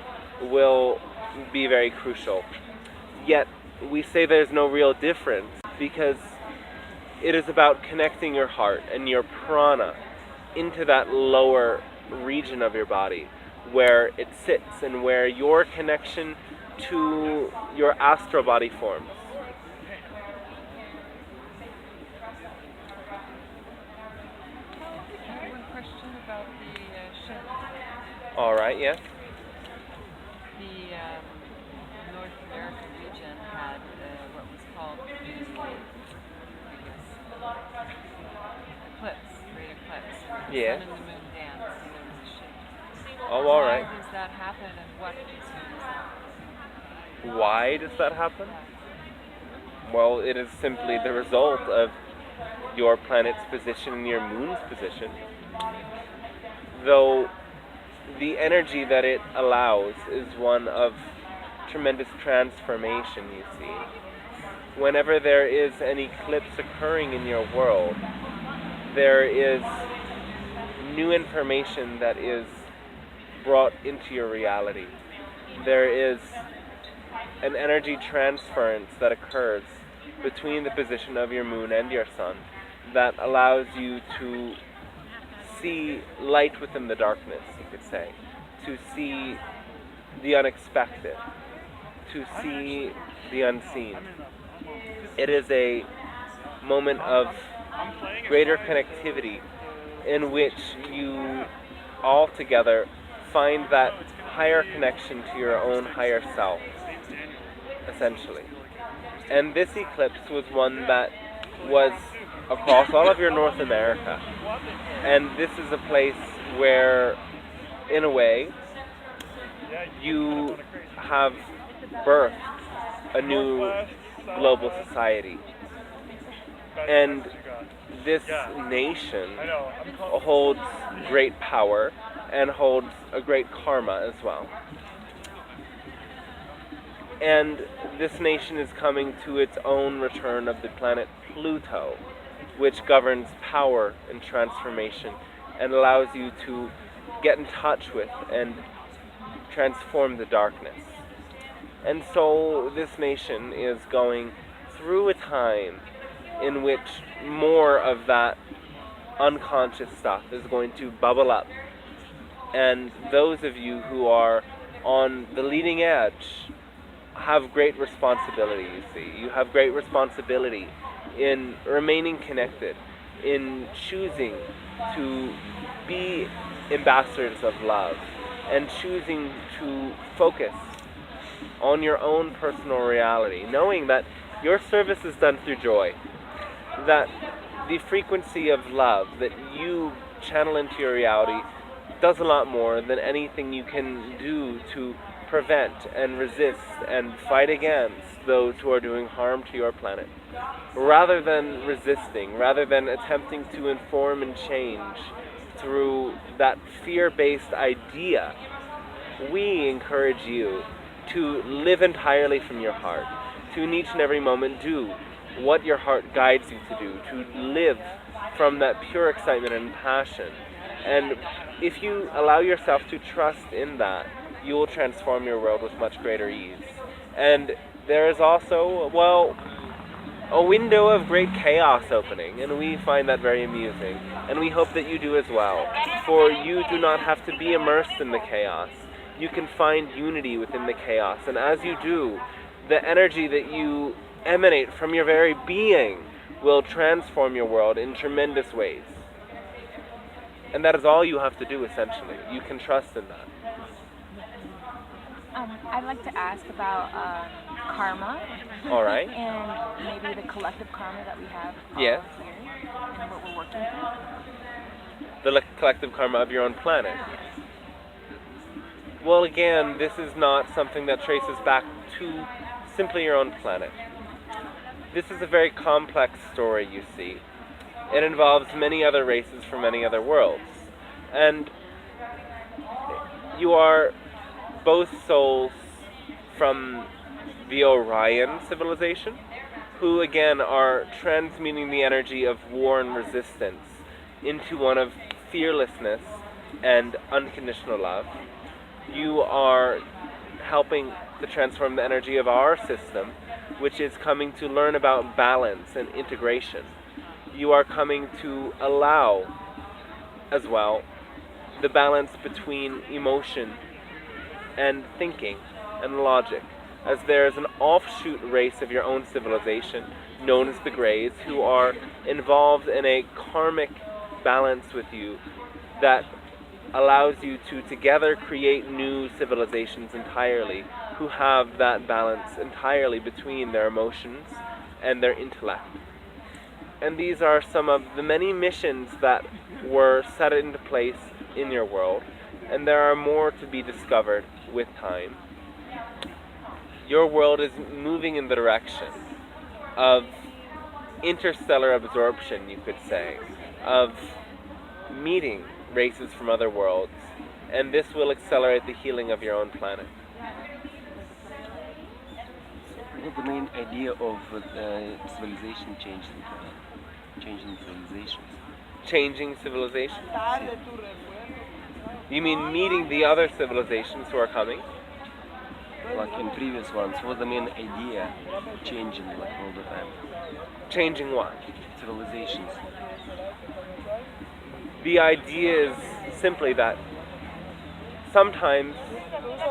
will be very crucial. Yet, we say there's no real difference because it is about connecting your heart and your prana into that lower region of your body where it sits and where your connection to your astral body forms. I have one question about the ship. All right, yes. The North American region had what was called the eclipse, great eclipse. The Yeah. sun and the moon dance, and there was a ship. Oh, all right. Why does that happen, and what is that? Why does that happen? Well, it is simply the result of your planet's position and your moon's position. Though the energy that it allows is one of tremendous transformation, you see. Whenever there is an eclipse occurring in your world, there is new information that is brought into your reality. There is an energy transference that occurs between the position of your moon and your sun that allows you to see light within the darkness, you could say, to see the unexpected, to see the unseen. It is a moment of greater connectivity in which you all together find that higher connection to your own higher self, essentially. And this eclipse was one that was across all of your North America. And this is a place where, in a way, you have birthed a new global society. And this nation holds great power and holds a great karma as well. And this nation is coming to its own return of the planet Pluto, which governs power and transformation and allows you to get in touch with and transform the darkness. And so this nation is going through a time in which more of that unconscious stuff is going to bubble up. And those of you who are on the leading edge have great responsibility, you see. You have great responsibility in remaining connected in choosing to be ambassadors of love and choosing to focus on your own personal reality, knowing that your service is done through joy, that the frequency of love that you channel into your reality does a lot more than anything you can do to prevent and resist and fight against those who are doing harm to your planet. Rather than resisting, rather than attempting to inform and change through that fear-based idea, we encourage you to live entirely from your heart, to in each and every moment do what your heart guides you to do, to live from that pure excitement and passion. And if you allow yourself to trust in that, you will transform your world with much greater ease. And there is also, well, a window of great chaos opening, and we find that very amusing. And we hope that you do as well, for you do not have to be immersed in the chaos. You can find unity within the chaos, and as you do, the energy that you emanate from your very being will transform your world in tremendous ways. And that is all you have to do, essentially. You can trust in that. I'd like to ask about karma. All right. And maybe the collective karma that we have Yes. here and what we're working through. The collective karma of your own planet. Well, again, this is not something that traces back to simply your own planet. This is a very complex story, you see. It involves many other races from many other worlds. And you are both souls from the Orion civilization, who again are transmuting the energy of war and resistance into one of fearlessness and unconditional love. You are helping to transform the energy of our system, which is coming to learn about balance and integration. You are coming to allow, as well, the balance between emotion and thinking and logic, as there is an offshoot race of your own civilization known as the Greys, who are involved in a karmic balance with you that allows you to together create new civilizations entirely, who have that balance entirely between their emotions and their intellect. And these are some of the many missions that were set into place in your world, and there are more to be discovered with time. Your world is moving in the direction of interstellar absorption, you could say, of meeting races from other worlds, and this will accelerate the healing of your own planet. What the main idea of civilization changing civilizations? Changing civilizations? You mean meeting the other civilizations who are coming? Like in previous ones, what's the main idea changing like all the time? Changing what? Civilizations. The idea is simply that sometimes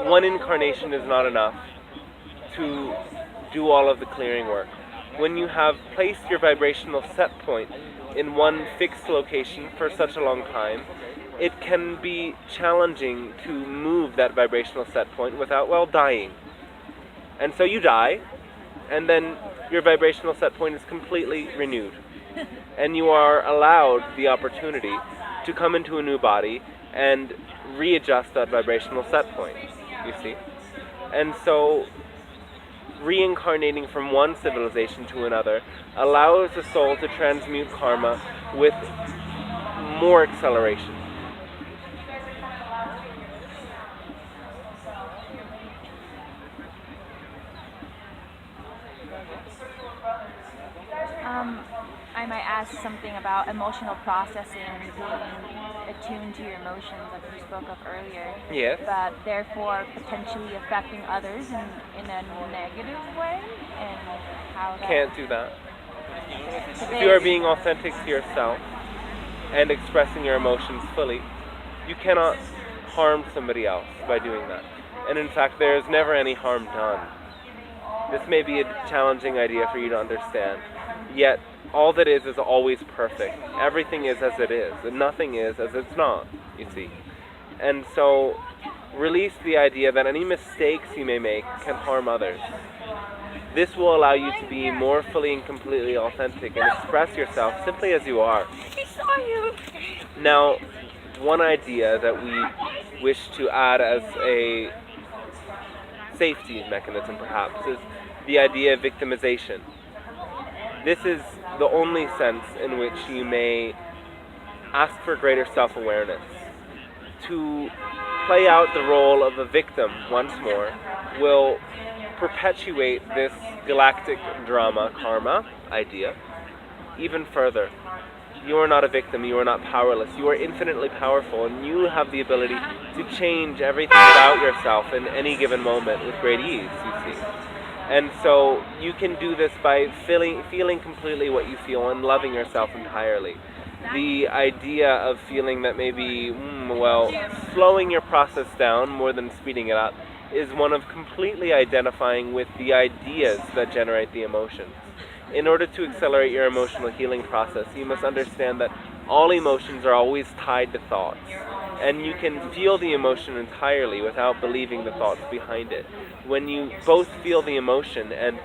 one incarnation is not enough to do all of the clearing work. When you have placed your vibrational set point in one fixed location for such a long time, it can be challenging to move that vibrational set point without, well, dying. And so you die, and then your vibrational set point is completely renewed. And you are allowed the opportunity to come into a new body and readjust that vibrational set point, you see. And so reincarnating from one civilization to another allows the soul to transmute karma with more acceleration. I might ask something about emotional processing and being attuned to your emotions, like you spoke of earlier. Yes. But therefore potentially affecting others in a negative way, and how that... Can't do that. If you are being authentic to yourself and expressing your emotions fully, you cannot harm somebody else by doing that. And in fact, there is never any harm done. This may be a challenging idea for you to understand, yet all that is always perfect. Everything is as it is, and nothing is as it's not, you see. And so, release the idea that any mistakes you may make can harm others. This will allow you to be more fully and completely authentic and express yourself simply as you are. He saw you! Now, one idea that we wish to add as a safety mechanism, perhaps, is the idea of victimization. This is the only sense in which you may ask for greater self-awareness. To play out the role of a victim once more will perpetuate this galactic drama, karma idea, even further. You are not a victim, you are not powerless, you are infinitely powerful, and you have the ability to change everything about yourself in any given moment with great ease, you see. And so you can do this by feeling completely what you feel and loving yourself entirely. The idea of feeling that maybe, slowing your process down more than speeding it up is one of completely identifying with the ideas that generate the emotions. In order to accelerate your emotional healing process, you must understand that all emotions are always tied to thoughts. And you can feel the emotion entirely without believing the thoughts behind it. When you both feel the emotion and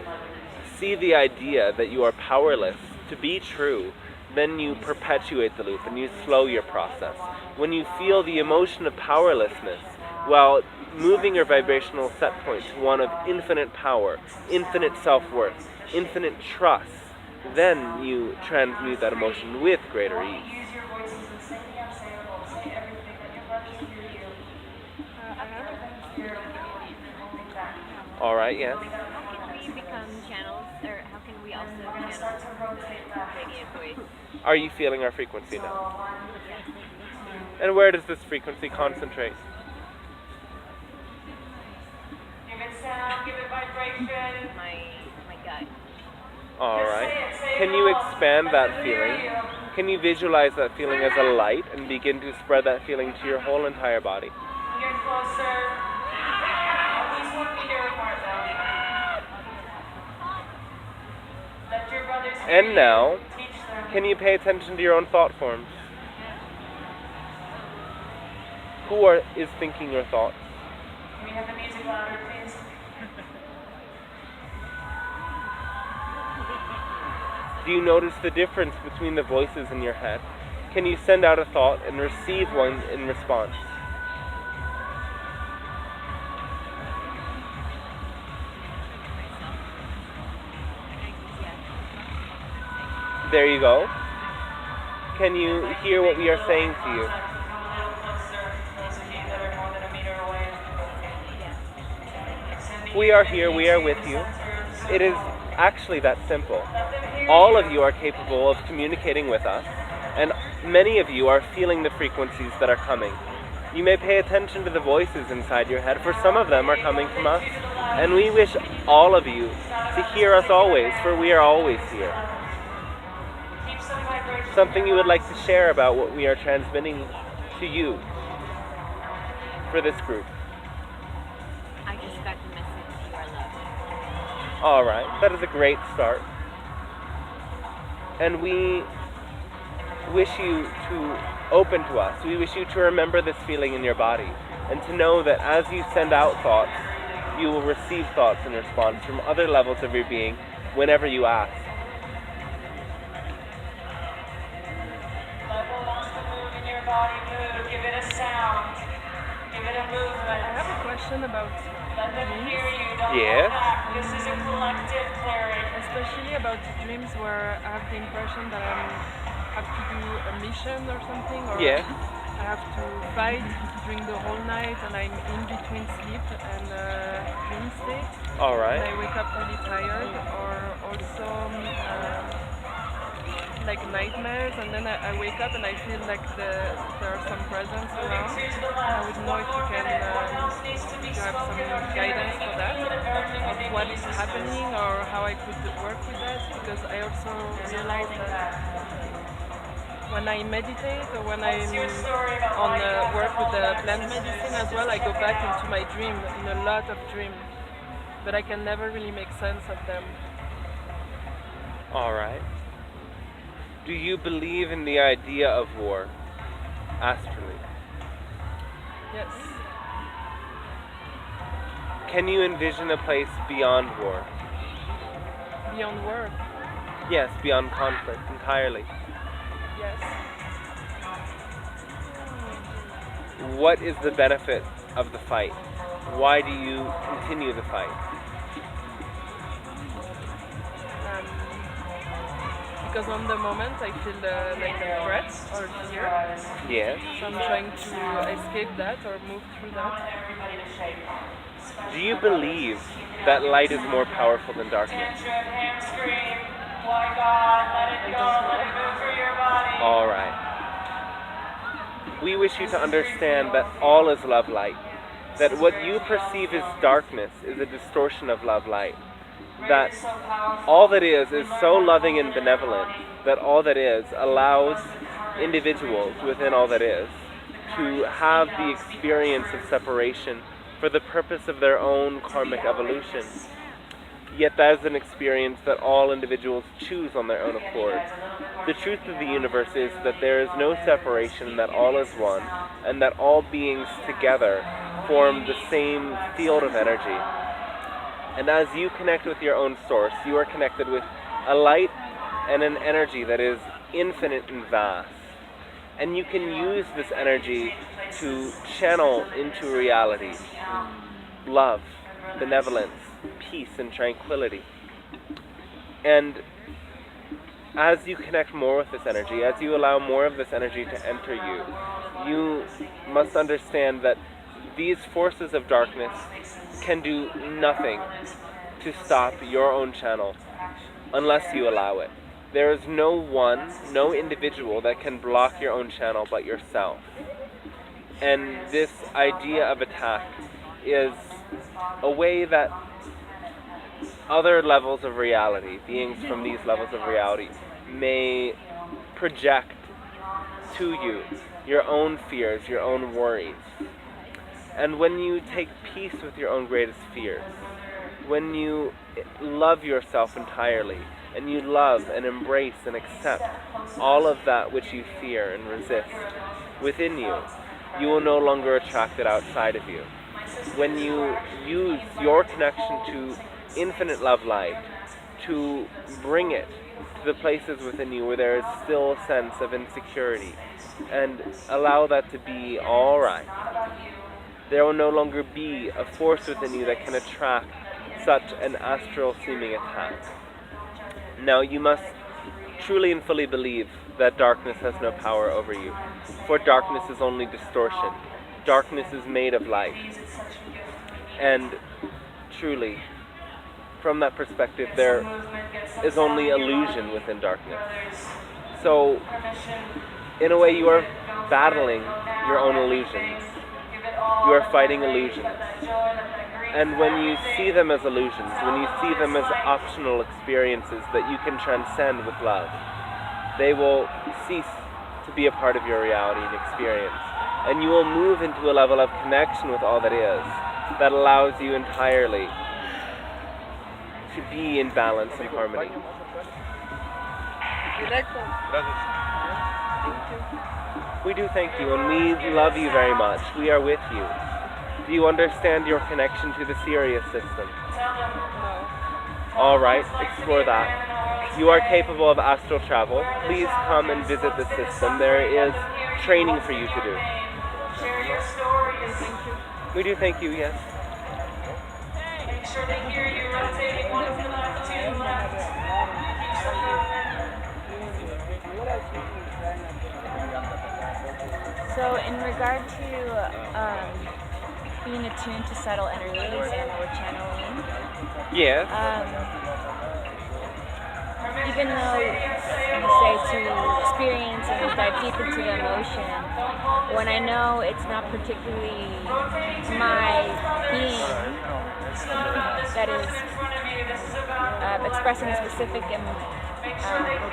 see the idea that you are powerless to be true, then you perpetuate the loop and you slow your process. When you feel the emotion of powerlessness, while moving your vibrational set point to one of infinite power, infinite self-worth, infinite trust, then you transmute that emotion with greater ease. Alright, yes. How can we become channels, or how can we also channel the Pleiadian voice? Are you feeling our frequency now? And where does this frequency concentrate? Give it sound, give it vibration. My gut. Alright. Can you expand that feeling? Can you visualize that feeling as a light and begin to spread that feeling to your whole entire body? Get closer. At least 1 meter apart though. Let your brothers hear And now, you. Teach them. can you pay attention to your own thought forms? Who is thinking your thoughts? Can we have the music louder, please? Do you notice the difference between the voices in your head? Can you send out a thought and receive one in response? There you go. Can you hear what we are saying to you? We are here, we are with you. It is actually that simple. All of you are capable of communicating with us, and many of you are feeling the frequencies that are coming. You may pay attention to the voices inside your head, for some of them are coming from us, and we wish all of you to hear us always, for we are always here. Something you would like to share about what we are transmitting to you for this group? I just got the message, you are loved. Alright, that is a great start. And we wish you to open to us. We wish you to remember this feeling in your body and to know that as you send out thoughts, you will receive thoughts in response from other levels of your being whenever you ask. Level wants to move in your body, move. Give it a sound. Give it a movement. I have a question about Let them hear you. Don't Yes. hold back. This is a collective clearing. especially about dreams where I have the impression that I have to do a mission or something, or Yes. I have to fight during the whole night and I'm in between sleep and dream state. Alright. And I wake up really tired, or also like nightmares, and then I wake up and I feel like there are some presence around. I would know if you can if you have some guidance for that, of what is happening or how I could work with that, because I also realize that when I meditate or when I'm on work with the plant medicine as well, I go back into my dream, in a lot of dreams, but I can never really make sense of them. Alright. Do you believe in the idea of war, astrally? Yes. Can you envision a place beyond war? Beyond war? Yes, beyond conflict entirely. Yes. What is the benefit of the fight? Why do you continue the fight? Because on the moment I feel like a threat or fear. Yes. So I'm trying to escape that or move through that. Do you believe that light is more powerful than darkness? All right. We wish you to understand that all is love light. That what you perceive as darkness is a distortion of love light. That all that is so loving and benevolent that all that is allows individuals within all that is to have the experience of separation for the purpose of their own karmic evolution. Yet that is an experience that all individuals choose on their own accord. The truth of the universe is that there is no separation, that all is one, and that all beings together form the same field of energy. And as you connect with your own source, you are connected with a light and an energy that is infinite and vast. And you can use this energy to channel into reality love, benevolence, peace, and tranquility. And as you connect more with this energy, as you allow more of this energy to enter you, you must understand that these forces of darkness can do nothing to stop your own channel unless you allow it. There is no individual that can block your own channel but yourself. And this idea of attack is a way that other levels of reality, beings from these levels of reality, may project to you your own fears, your own worries. And when you take peace with your own greatest fears, when you love yourself entirely, and you love and embrace and accept all of that which you fear and resist within you, you will no longer attract it outside of you. When you use your connection to infinite love light to bring it to the places within you where there is still a sense of insecurity, and allow that to be all right, there will no longer be a force within you that can attract such an astral seeming attack. Now you must truly and fully believe that darkness has no power over you, for darkness is only distortion. Darkness is made of light. And truly, from that perspective, there is only illusion within darkness. So, in a way, you are battling your own illusions. You are fighting illusions. And when you see them as illusions, when you see them as optional experiences that you can transcend with love, they will cease to be a part of your reality and experience. And you will move into a level of connection with all that is, that allows you entirely to be in balance and harmony. We do thank you, and we love you very much. We are with you. Do you understand your connection to the Sirius system? No. All right, explore that. You are capable of astral travel. Please come and visit the system. There is training for you to do. We do thank you, yes. Make sure they hear you rotating 1 to the left, 2 left. So in regard to being attuned to subtle energies and or channeling, Yes. even though you say to experience and dive deep into the emotion, when I know it's not particularly my being that is expressing a specific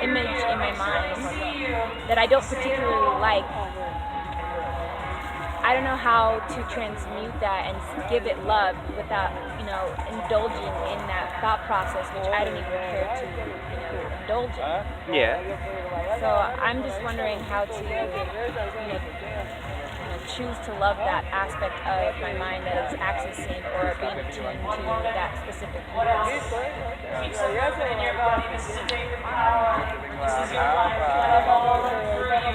image in my mind that I don't particularly like, I don't know how to transmute that and give it love without, indulging in that thought process, which I don't even care to, self-indulgent. Yeah. So I'm just wondering how to, choose to love that aspect of my mind that is accessing or being attuned to that specific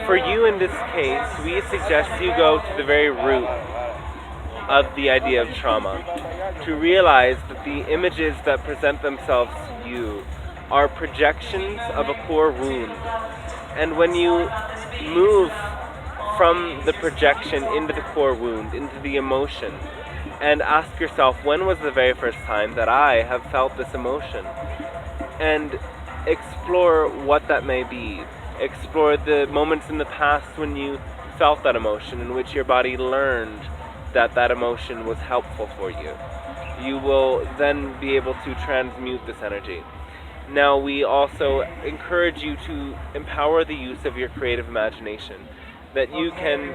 For you in this case, we suggest you go to the very root of the idea of trauma, to realize that the images that present themselves to you are projections of a core wound. And when you move from the projection into the core wound, into the emotion, and ask yourself, when was the very first time that I have felt this emotion? And explore what that may be. Explore the moments in the past when you felt that emotion, in which your body learned that that emotion was helpful for you. You will then be able to transmute this energy. Now, we also encourage you to empower the use of your creative imagination, that you can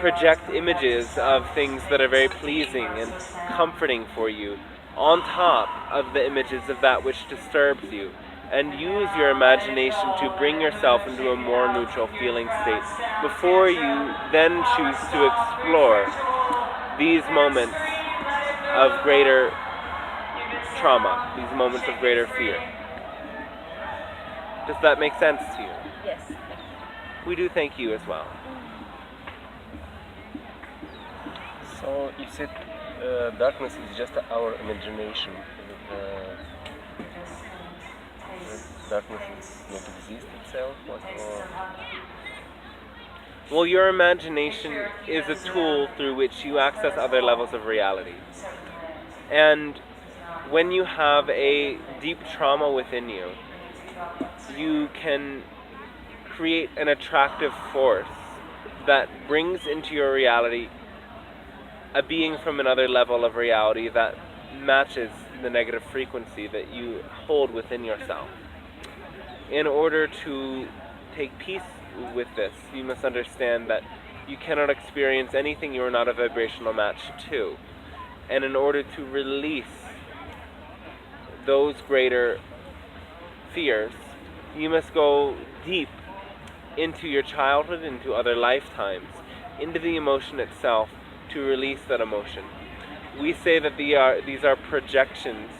project images of things that are very pleasing and comforting for you on top of the images of that which disturbs you, and use your imagination to bring yourself into a more neutral feeling state before you then choose to explore these moments of greater trauma, these moments of greater fear. Does that make sense to you? Yes. We do thank you as well. So you said darkness is just our imagination. Darkness does not exist itself, or well, your imagination is a tool through which you access other levels of reality. And when you have a deep trauma within you, you can create an attractive force that brings into your reality a being from another level of reality that matches the negative frequency that you hold within yourself. In order to take peace with this, you must understand that you cannot experience anything you are not a vibrational match to. And in order to release those greater fears, you must go deep into your childhood, into other lifetimes, into the emotion itself, to release that emotion. We say that these are projections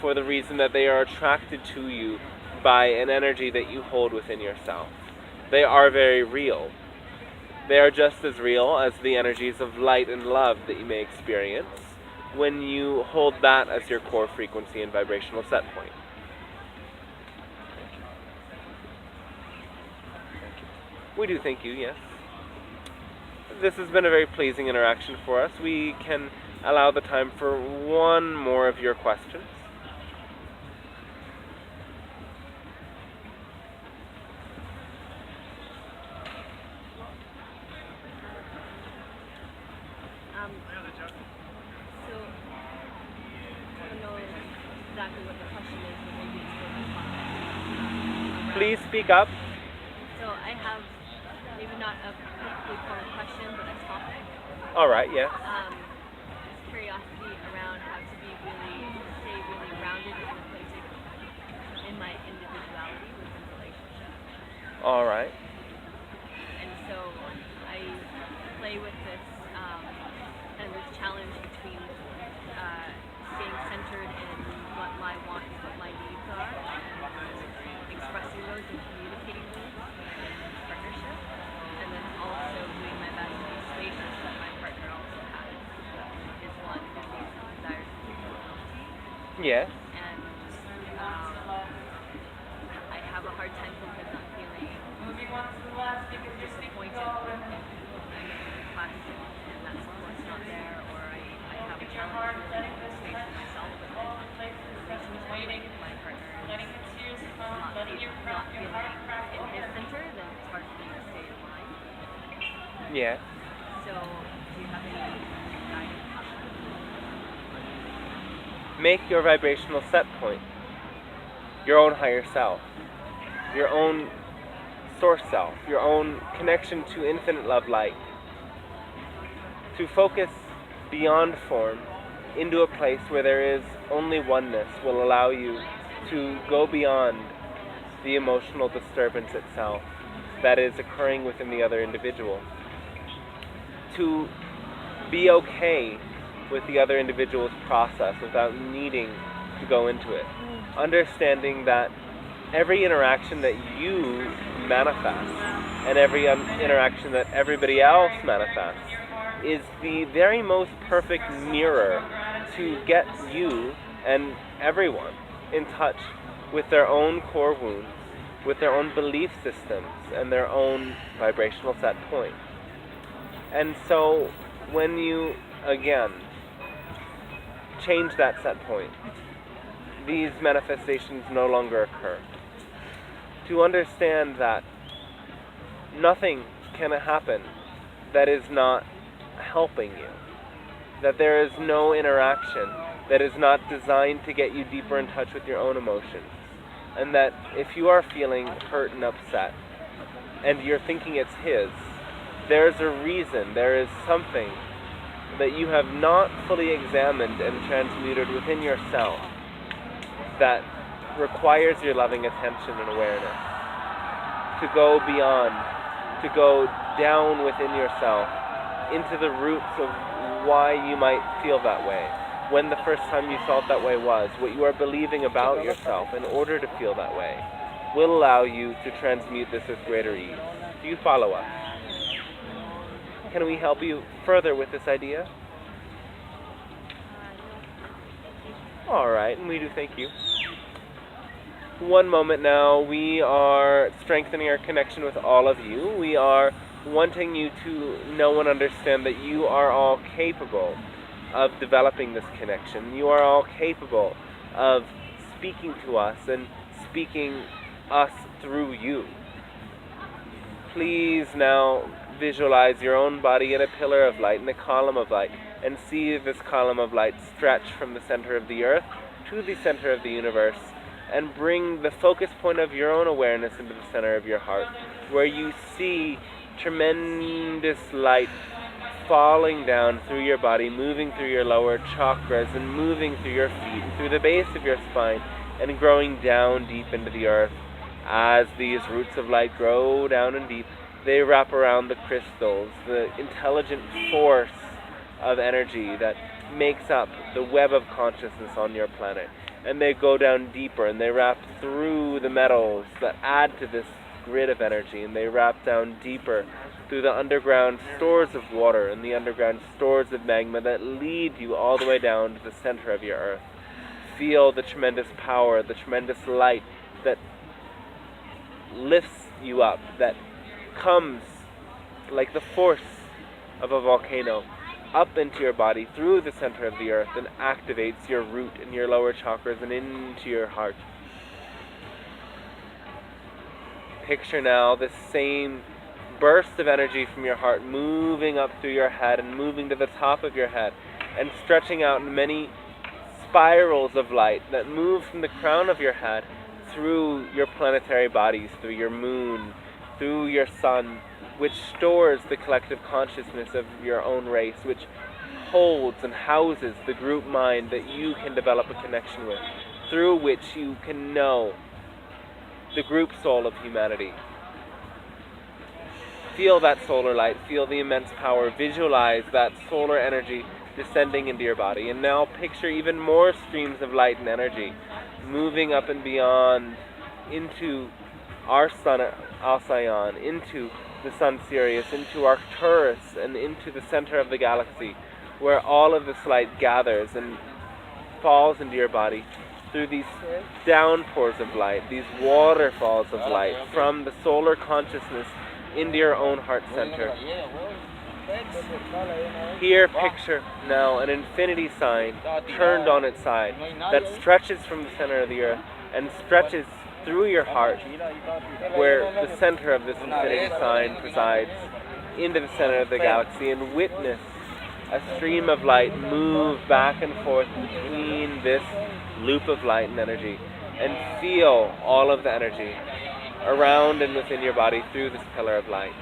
for the reason that they are attracted to you by an energy that you hold within yourself. They are very real. They are just as real as the energies of light and love that you may experience when you hold that as your core frequency and vibrational set point. We do thank you, yes. This has been a very pleasing interaction for us. We can allow the time for one more of your questions. So, I don't know exactly what the question is, but maybe it's Please speak up. So I have maybe not a particularly formal question, but a topic. All right, yes. Curiosity around how to be stay really grounded and authentic in my individuality within relationships. All right. And so I play with this and this challenge between staying centered in what my wants, what my needs are, and expressing those and communicating those in partnership, and then also doing my best to be spacious that my partner also has. Is one who desires to be loyalty. Yes. And I have a hard time sometimes not feeling disappointed when classes and that support's not there, or I have a challenge feeling space for myself and relationship with my partner is not feeling in his center, then it's hard for me to stay in line. Yes. So, do you have any guidance on that? Make your vibrational set point your own higher self, your own source self, your own connection to infinite love light. To focus beyond form into a place where there is only oneness will allow you to go beyond the emotional disturbance itself that is occurring within the other individual. To be okay with the other individual's process without needing to go into it. Understanding that every interaction that you manifest and every interaction that everybody else manifests is the very most perfect mirror to get you and everyone in touch with their own core wounds, with their own belief systems and their own vibrational set point. And so when you, again, change that set point, these manifestations no longer occur. To understand that nothing can happen that is not helping you, that there is no interaction that is not designed to get you deeper in touch with your own emotions, and that if you are feeling hurt and upset and you're thinking it's his, there's a reason, there is something that you have not fully examined and transmuted within yourself that requires your loving attention and awareness to go beyond, to go down within yourself into the roots of why you might feel that way, when the first time you felt that way was, what you are believing about yourself in order to feel that way will allow you to transmute this with greater ease. Do you follow us? Can we help you further with this idea? All right, and we do thank you. One moment now, we are strengthening our connection with all of you. We are wanting you to know and understand that you are all capable of developing this connection. You are all capable of speaking to us and speaking us through you. Please now visualize your own body in a pillar of light, in a column of light, and see this column of light stretch from the center of the earth to the center of the universe, and bring the focus point of your own awareness into the center of your heart, where you see tremendous light falling down through your body, moving through your lower chakras, and moving through your feet, and through the base of your spine, and growing down deep into the earth. As these roots of light grow down and deep, they wrap around the crystals, the intelligent force of energy that makes up the web of consciousness on your planet. And they go down deeper, and they wrap through the metals that add to this grid of energy, and they wrap down deeper through the underground stores of water and the underground stores of magma that lead you all the way down to the center of your earth. Feel the tremendous power, the tremendous light that lifts you up, that comes like the force of a volcano up into your body through the center of the earth and activates your root and your lower chakras and into your heart. Picture now this same burst of energy from your heart moving up through your head and moving to the top of your head and stretching out in many spirals of light that move from the crown of your head through your planetary bodies, through your moon, through your sun, which stores the collective consciousness of your own race, which holds and houses the group mind that you can develop a connection with, through which you can know the group soul of humanity. Feel that solar light, feel the immense power, visualize that solar energy descending into your body, and now picture even more streams of light and energy moving up and beyond into our sun Alcyon, into the sun Sirius, into Arcturus, and into the center of the galaxy, where all of this light gathers and falls into your body through these downpours of light, these waterfalls of light from the solar consciousness into your own heart center. Here picture now an infinity sign turned on its side that stretches from the center of the earth and stretches through your heart, where the center of this infinity sign presides, into the center of the galaxy, and witness a stream of light move back and forth between this loop of light and energy, and feel all of the energy around and within your body through this pillar of light.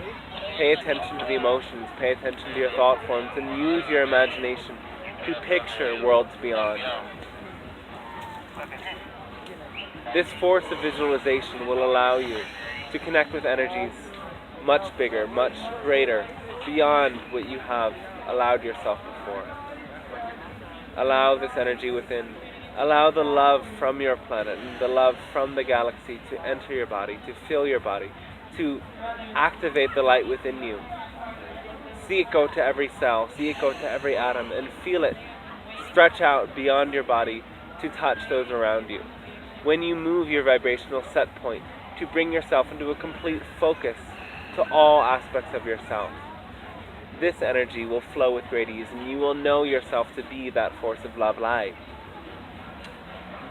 Pay attention to the emotions, pay attention to your thought forms, and use your imagination to picture worlds beyond. This force of visualization will allow you to connect with energies much bigger, much greater, beyond what you have allowed yourself before. Allow this energy within. Allow the love from your planet and the love from the galaxy to enter your body, to fill your body, to activate the light within you. See it go to every cell, see it go to every atom, and feel it stretch out beyond your body to touch those around you. When you move your vibrational set point, to bring yourself into a complete focus to all aspects of yourself. This energy will flow with great ease, and you will know yourself to be that force of love light.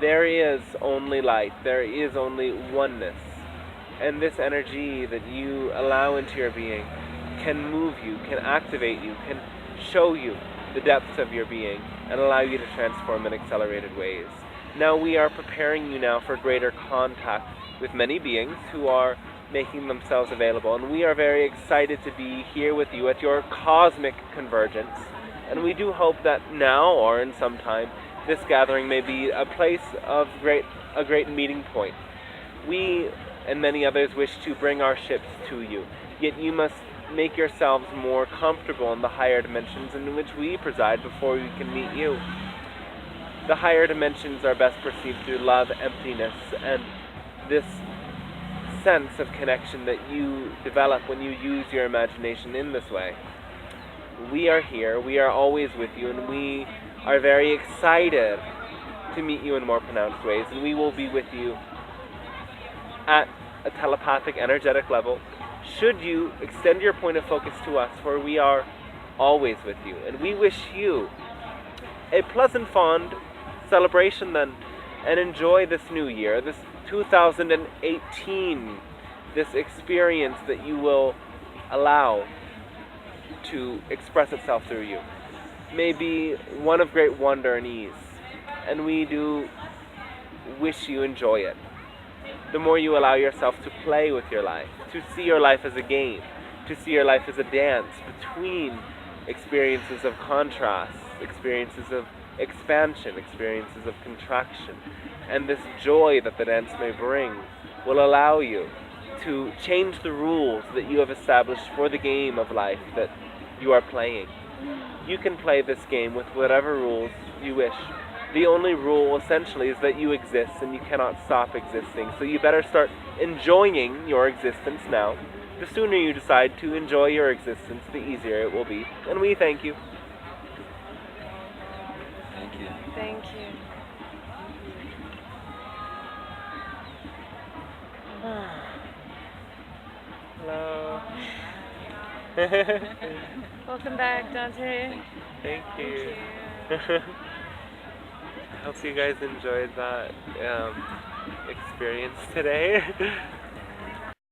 There is only light, there is only oneness, and this energy that you allow into your being can move you, can activate you, can show you the depths of your being, and allow you to transform in accelerated ways. Now we are preparing you now for greater contact with many beings who are making themselves available, and we are very excited to be here with you at your cosmic convergence, and we do hope that now or in some time this gathering may be a place of a great meeting point. We and many others wish to bring our ships to you, yet you must make yourselves more comfortable in the higher dimensions in which we preside before we can meet you. The higher dimensions are best perceived through love, emptiness, and this sense of connection that you develop when you use your imagination in this way. We are here, we are always with you, and we are very excited to meet you in more pronounced ways, and we will be with you at a telepathic, energetic level should you extend your point of focus to us, for we are always with you. And we wish you a pleasant, fond celebration then, and enjoy this new year, this 2018, this experience that you will allow to express itself through you. May be one of great wonder and ease, and we do wish you enjoy it. The more you allow yourself to play with your life, to see your life as a game, to see your life as a dance between experiences of contrast, experiences of expansion, experiences of contraction, and this joy that the dance may bring will allow you to change the rules that you have established for the game of life that you are playing. You can play this game with whatever rules you wish. The only rule essentially is that you exist and you cannot stop existing. So you better start enjoying your existence now. The sooner you decide to enjoy your existence, the easier it will be. And we thank you. Thank you. Thank you. Hello. Welcome back, Dante. Thank you. I hope you guys enjoyed that experience today.